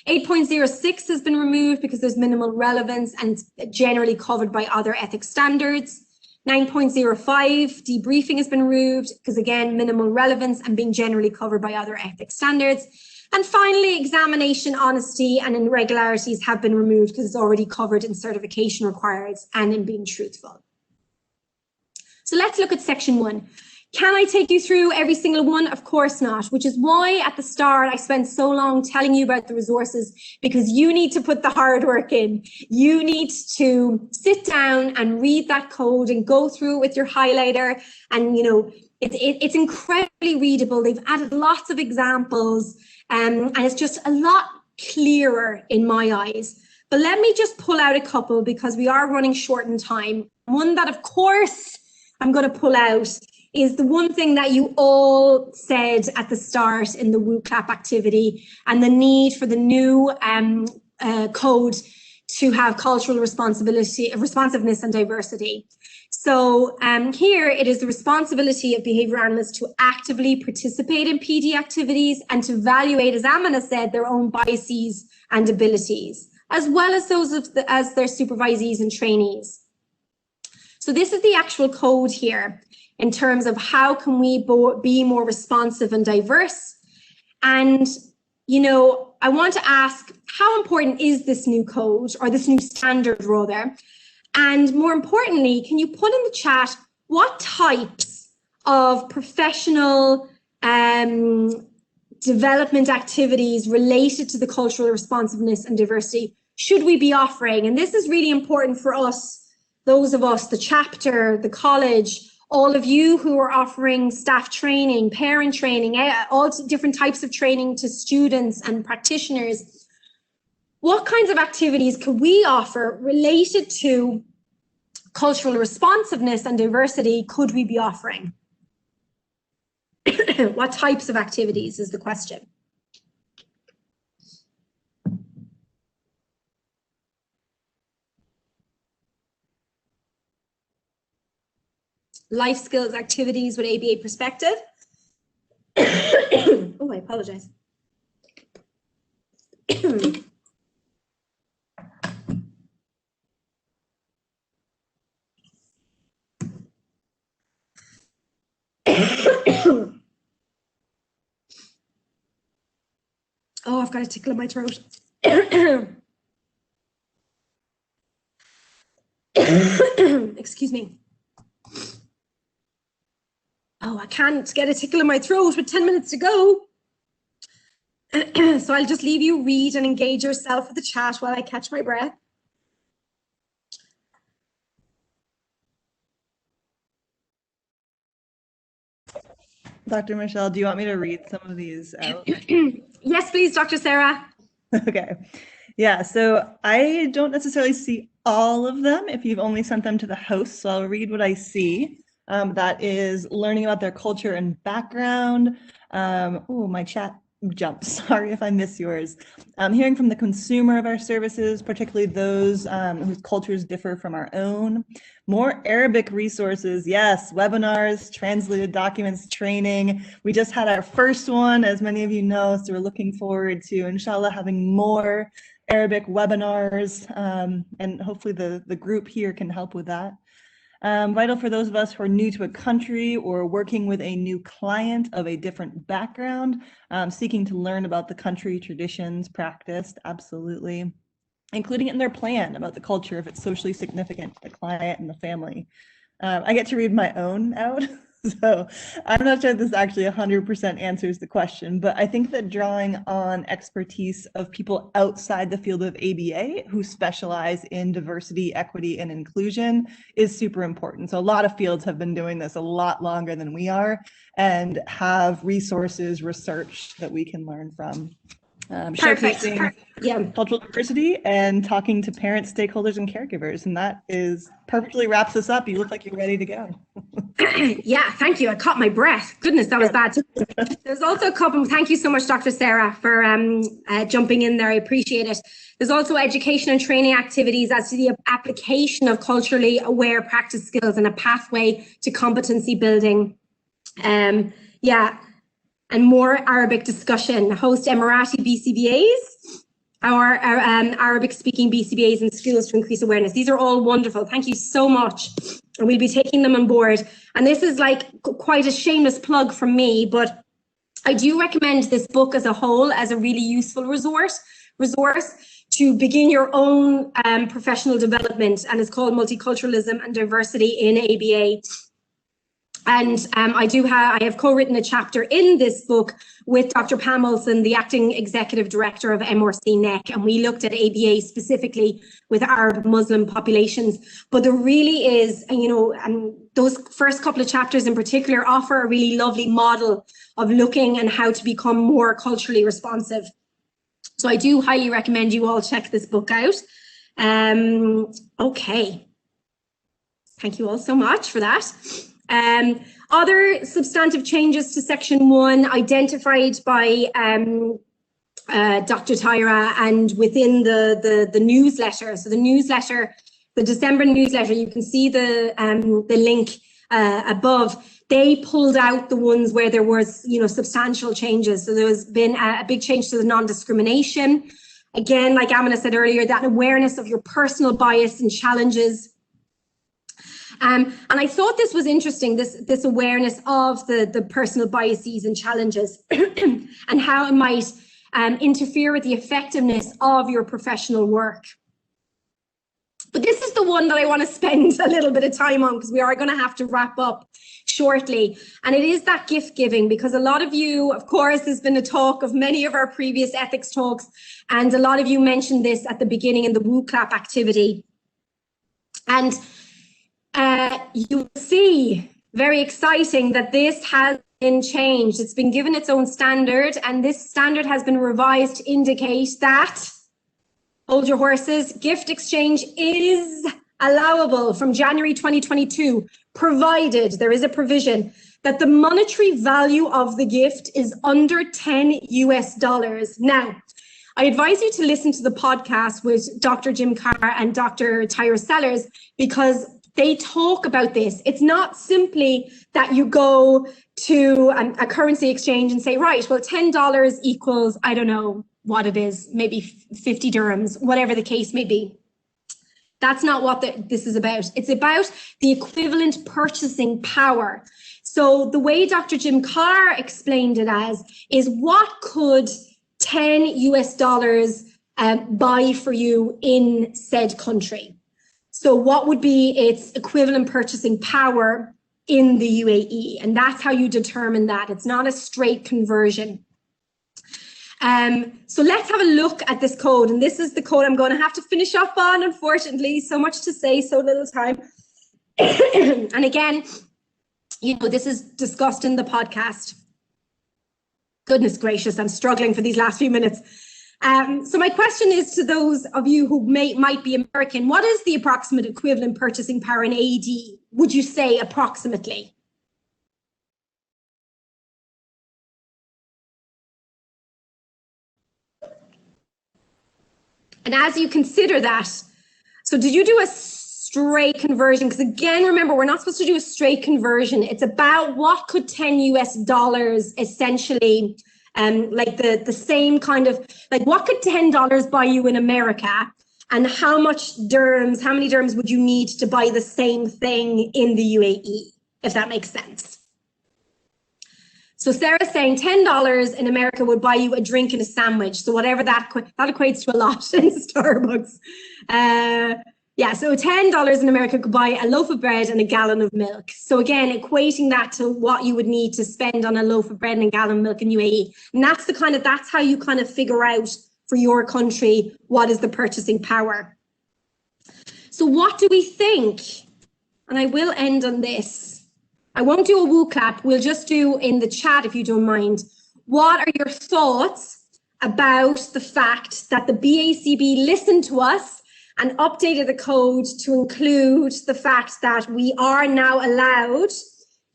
Speaker 1: 8.06 has been removed because there's minimal relevance and generally covered by other ethics standards. 9.05, debriefing has been removed because again, minimal relevance and being generally covered by other ethics standards. And finally, examination, honesty and irregularities have been removed because it's already covered in certification requirements and in being truthful. So let's look at section 1. Can I take you through every single one? Of course not, which is why at the start I spent so long telling you about the resources, because you need to put the hard work in. You need to sit down and read that code and go through it with your highlighter. And, you know, it's incredibly readable. They've added lots of examples and it's just a lot clearer in my eyes. But let me just pull out a couple because we are running short in time. One that, of course, I'm going to pull out is the one thing that you all said at the start in the WooClap activity, and the need for the new code to have cultural responsiveness and diversity. So here it is the responsibility of behavior analysts to actively participate in PD activities and to evaluate, as Amina said, their own biases and abilities, as well as those of as their supervisees and trainees. So this is the actual code here in terms of how can we be more responsive and diverse. And, you know, I want to ask, how important is this new code, or this new standard rather? And more importantly, can you put in the chat what types of professional development activities related to the cultural responsiveness and diversity should we be offering? And this is really important for us, those of us, the chapter, the college, all of you who are offering staff training, parent training, all different types of training to students and practitioners. What kinds of activities could we offer related to cultural responsiveness and diversity could we be offering? What types of activities is the question. Life skills activities with ABA perspective. Oh, I apologize. Oh, I've got a tickle in my throat. Excuse me. Oh, I can't get a tickle in my throat with 10 minutes to go. So I'll just leave you read and engage yourself with the chat while I catch my breath.
Speaker 2: Dr. Michelle, do you want me to read some of these out?
Speaker 1: Yes, please, Dr. Sarah.
Speaker 2: Okay. Yeah, so I don't necessarily see all of them if you've only sent them to the host, so I'll read what I see. That is learning about their culture and background. Oh, my chat jumped. Sorry if I miss yours. Hearing from the consumer of our services, particularly those whose cultures differ from our own. More Arabic resources, yes, webinars, translated documents, training. We just had our first one, as many of you know, so we're looking forward to, inshallah, having more Arabic webinars, and hopefully the group here can help with that. Vital for those of us who are new to a country or working with a new client of a different background, seeking to learn about the country, traditions, practiced, absolutely. Including it in their plan about the culture if it's socially significant to the client and the family. I get to read my own out, So I'm not sure this actually 100% answers the question, but I think that drawing on expertise of people outside the field of ABA who specialize in diversity, equity, and inclusion is super important. So a lot of fields have been doing this a lot longer than we are and have resources, research that we can learn from. Showcasing cultural diversity and talking to parents, stakeholders, and caregivers. And that is perfectly wraps this up. You look like you're ready to go.
Speaker 1: Yeah, thank you. I caught my breath. Goodness, that was bad. There's also a couple, thank you so much, Dr. Sarah, for jumping in there. I appreciate it. There's also education and training activities as to the application of culturally aware practice skills and a pathway to competency building. And more Arabic discussion. Host Emirati BCBAs, or Arabic-speaking BCBAs in schools to increase awareness. These are all wonderful. Thank you so much. And we'll be taking them on board. And this is like quite a shameless plug from me, but I do recommend this book as a whole as a really useful resource to begin your own professional development. And it's called Multiculturalism and Diversity in ABA. And I have co-written a chapter in this book with Dr. Pam Olson, the acting executive director of MRC NEC, and we looked at ABA specifically with Arab Muslim populations. But there really is, those first couple of chapters in particular offer a really lovely model of looking and how to become more culturally responsive. So I do highly recommend you all check this book out. Okay. Thank you all so much for that. Other substantive changes to Section 1 identified by Dr. Tyra and within the newsletter. So the newsletter, the December newsletter, you can see the link above. They pulled out the ones where there was, substantial changes. So there's been a big change to the non-discrimination. Again, like Amina said earlier, that awareness of your personal bias and challenges. And I thought this was interesting, this awareness of the personal biases and challenges and how it might interfere with the effectiveness of your professional work. But this is the one that I want to spend a little bit of time on because we are going to have to wrap up shortly. And it is that gift giving, because a lot of you, of course, there's been a talk of many of our previous ethics talks, and a lot of you mentioned this at the beginning in the Woo Clap activity. And you see, very exciting that this has been changed. It's been given its own standard, and this standard has been revised to indicate that, hold your horses, gift exchange is allowable from January 2022, provided there is a provision that the monetary value of the gift is under $10 US. Now, I advise you to listen to the podcast with Dr. Jim Carr and Dr. Tyra Sellers, because they talk about this. It's not simply that you go to a currency exchange and say, right, well, $10 equals, I don't know what it is, maybe 50 dirhams, whatever the case may be. That's not what this is about. It's about the equivalent purchasing power. So the way Dr. Jim Carr explained it as is, what could $10 US buy for you in said country? So what would be its equivalent purchasing power in the UAE? And that's how you determine that. It's not a straight conversion. So let's have a look at this code. And this is the code I'm going to have to finish up on, unfortunately. So much to say, so little time. And again, this is discussed in the podcast. Goodness gracious, I'm struggling for these last few minutes. So my question is to those of you who might be American, what is the approximate equivalent purchasing power in AD, would you say, approximately? And as you consider that, so did you do a straight conversion? Because again, remember, we're not supposed to do a straight conversion. It's about what could $10 US essentially, like the same kind of, like what could $10 buy you in America, and how many dirhams would you need to buy the same thing in the UAE, if that makes sense? So Sarah's saying $10 in America would buy you a drink and a sandwich. So whatever that equates to, a lot in Starbucks. Yeah, so $10 in America could buy a loaf of bread and a gallon of milk. So again, equating that to what you would need to spend on a loaf of bread and a gallon of milk in UAE. And that's how you kind of figure out for your country, what is the purchasing power. So what do we think? And I will end on this. I won't do a woo clap. We'll just do in the chat, if you don't mind. What are your thoughts about the fact that the BACB listened to us and updated the code to include the fact that we are now allowed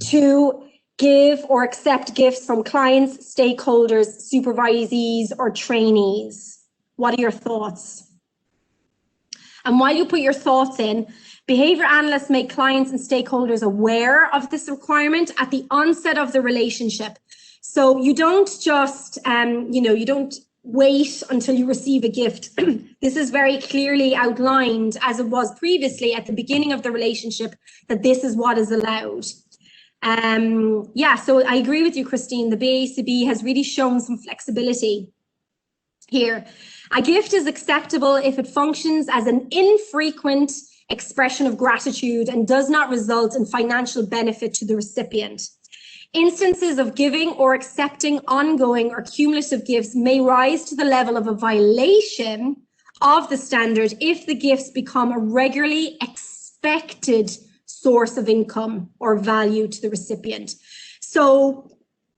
Speaker 1: to give or accept gifts from clients, stakeholders, supervisees, or trainees? What are your thoughts? And while you put your thoughts in, behavior analysts make clients and stakeholders aware of this requirement at the onset of the relationship. So you don't just, you don't wait until you receive a gift. This is very clearly outlined, as it was previously at the beginning of the relationship, that this is what is allowed. So I agree with you, Christine. The BACB has really shown some flexibility here. A gift is acceptable if it functions as an infrequent expression of gratitude and does not result in financial benefit to the recipient. Instances of giving or accepting ongoing or cumulative gifts may rise to the level of a violation of the standard if the gifts become a regularly expected source of income or value to the recipient. So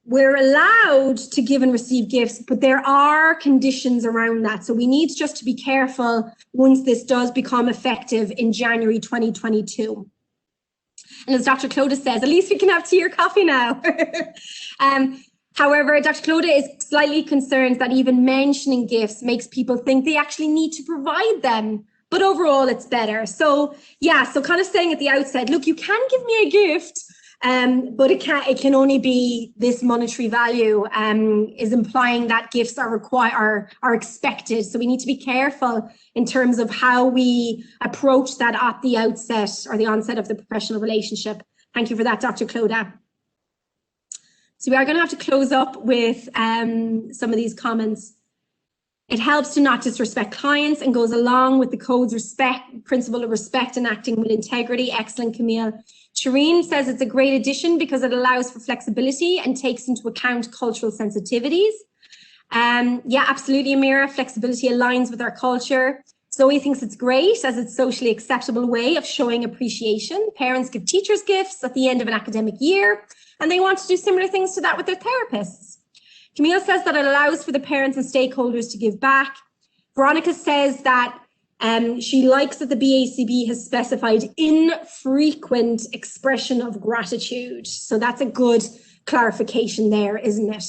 Speaker 1: we're allowed to give and receive gifts, but there are conditions around that. So we need just to be careful once this does become effective in January 2022. And as Dr. Clodagh says, at least we can have tea or coffee now. However, Dr. Clodagh is slightly concerned that even mentioning gifts makes people think they actually need to provide them. But overall, it's better. So yeah, so kind of saying at the outset, look, you can give me a gift, but it can only be this monetary value, is implying that gifts are expected. So we need to be careful in terms of how we approach that at the outset or the onset of the professional relationship. Thank you for that, Dr. Clodagh. So we are going to have to close up with some of these comments. It helps to not disrespect clients and goes along with the code's principle of respect and acting with integrity. Excellent, Camille. Shireen says it's a great addition because it allows for flexibility and takes into account cultural sensitivities. Yeah, absolutely, Amira. Flexibility aligns with our culture. Zoe thinks it's great as it's a socially acceptable way of showing appreciation. Parents give teachers gifts at the end of an academic year, and they want to do similar things to that with their therapists. Camille says that it allows for the parents and stakeholders to give back. Veronica says that she likes that the BACB has specified infrequent expression of gratitude. So that's a good clarification there, isn't it?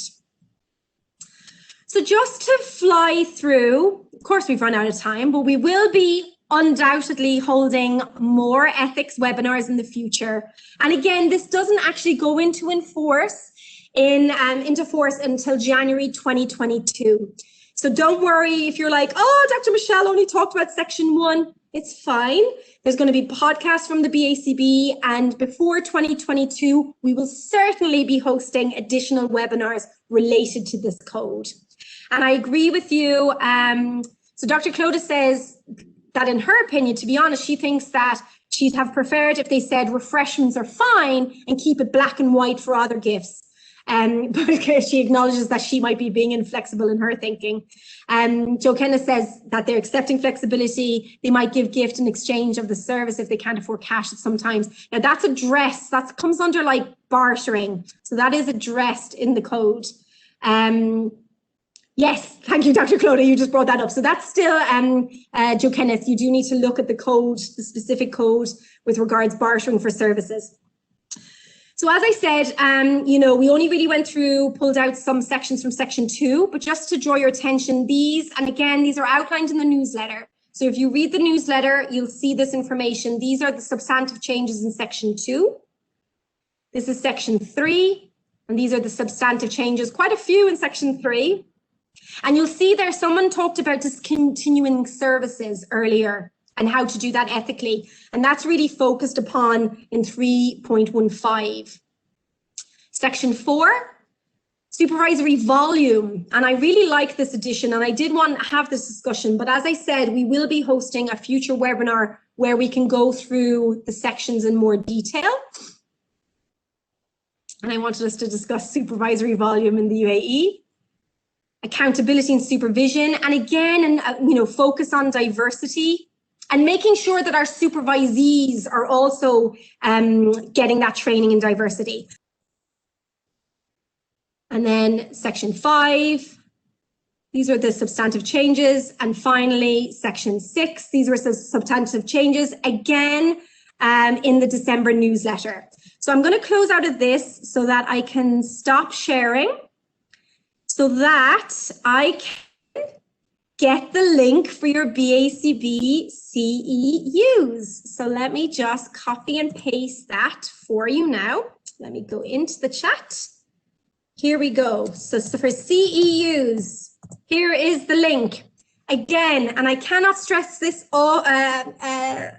Speaker 1: So just to fly through, of course we've run out of time, but we will be undoubtedly holding more ethics webinars in the future. And again, this doesn't actually go into force until January 2022. So don't worry if you're like, oh, Dr. Michelle only talked about section 1. It's fine. There's going to be podcasts from the BACB, and before 2022, we will certainly be hosting additional webinars related to this code. And I agree with you. So Dr. Clodagh says that in her opinion, to be honest, she thinks that she'd have preferred if they said refreshments are fine and keep it black and white for other gifts. But she acknowledges that she might be being inflexible in her thinking. Joe Kenneth says that they're accepting flexibility. They might give gift in exchange of the service if they can't afford cash sometimes. Now that's addressed, that comes under like bartering. So that is addressed in the code. Yes, thank you, Dr. Clodagh, you just brought that up. So that's still, Joe Kenneth, you do need to look at the code, the specific code with regards bartering for services. So as I said, we only really pulled out some sections from section 2, but just to draw your attention, these are outlined in the newsletter. So if you read the newsletter, you'll see this information. These are the substantive changes in section 2. This is section 3, and these are the substantive changes, quite a few in section 3. And you'll see there, someone talked about discontinuing services earlier and how to do that ethically. And that's really focused upon in 3.15. Section 4, supervisory volume. And I really like this addition, and I did want to have this discussion, but as I said, we will be hosting a future webinar where we can go through the sections in more detail. And I wanted us to discuss supervisory volume in the UAE, accountability and supervision, and again, focus on diversity and making sure that our supervisees are also getting that training in diversity. And then section 5, these are the substantive changes. And finally, section 6, these were the substantive changes, again, in the December newsletter. So I'm going to close out of this so that I can stop sharing, so that I can get the link for your BACB CEUs. So let me just copy and paste that for you now. Let me go into the chat. Here we go. So for CEUs, here is the link. Again, and I cannot stress this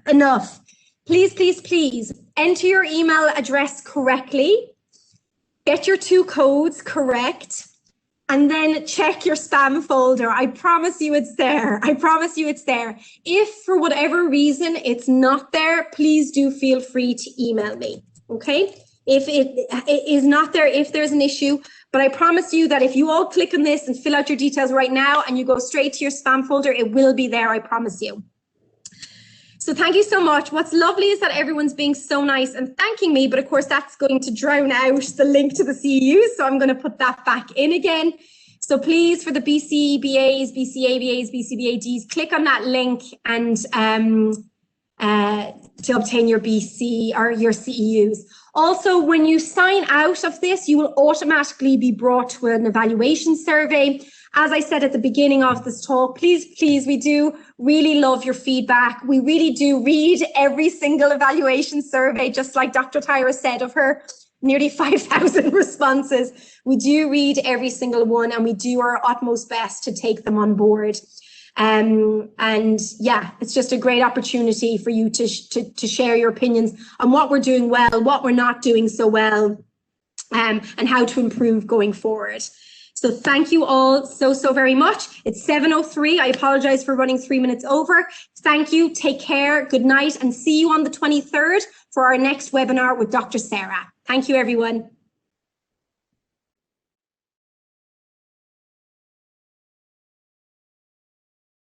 Speaker 1: enough. Please, please, please enter your email address correctly. Get your 2 codes correct. And then check your spam folder. I promise you it's there. I promise you it's there. If for whatever reason it's not there, please do feel free to email me, okay? If it is not there, if there's an issue, but I promise you that if you all click on this and fill out your details right now and you go straight to your spam folder, it will be there, I promise you. So thank you so much. What's lovely is that everyone's being so nice and thanking me, but of course that's going to drown out the link to the CEUs. So I'm going to put that back in again. So please, for the BCBAs, BCABAs, BCBA-Ds, click on that link and to obtain your BC or your CEUs. Also, when you sign out of this, you will automatically be brought to an evaluation survey. As I said at the beginning of this talk, please, we do really love your feedback. We really do read every single evaluation survey, just like Dr. Tyra said of her nearly 5,000 responses. We do read every single one and we do our utmost best to take them on board. And yeah, it's just a great opportunity for you to share your opinions on what we're doing well, what we're not doing so well, and how to improve going forward. So thank you all so very much. It's 7:03. I apologize for running 3 minutes over. Thank you. Take care. Good night and see you on the 23rd for our next webinar with Dr. Sarah. Thank you, everyone.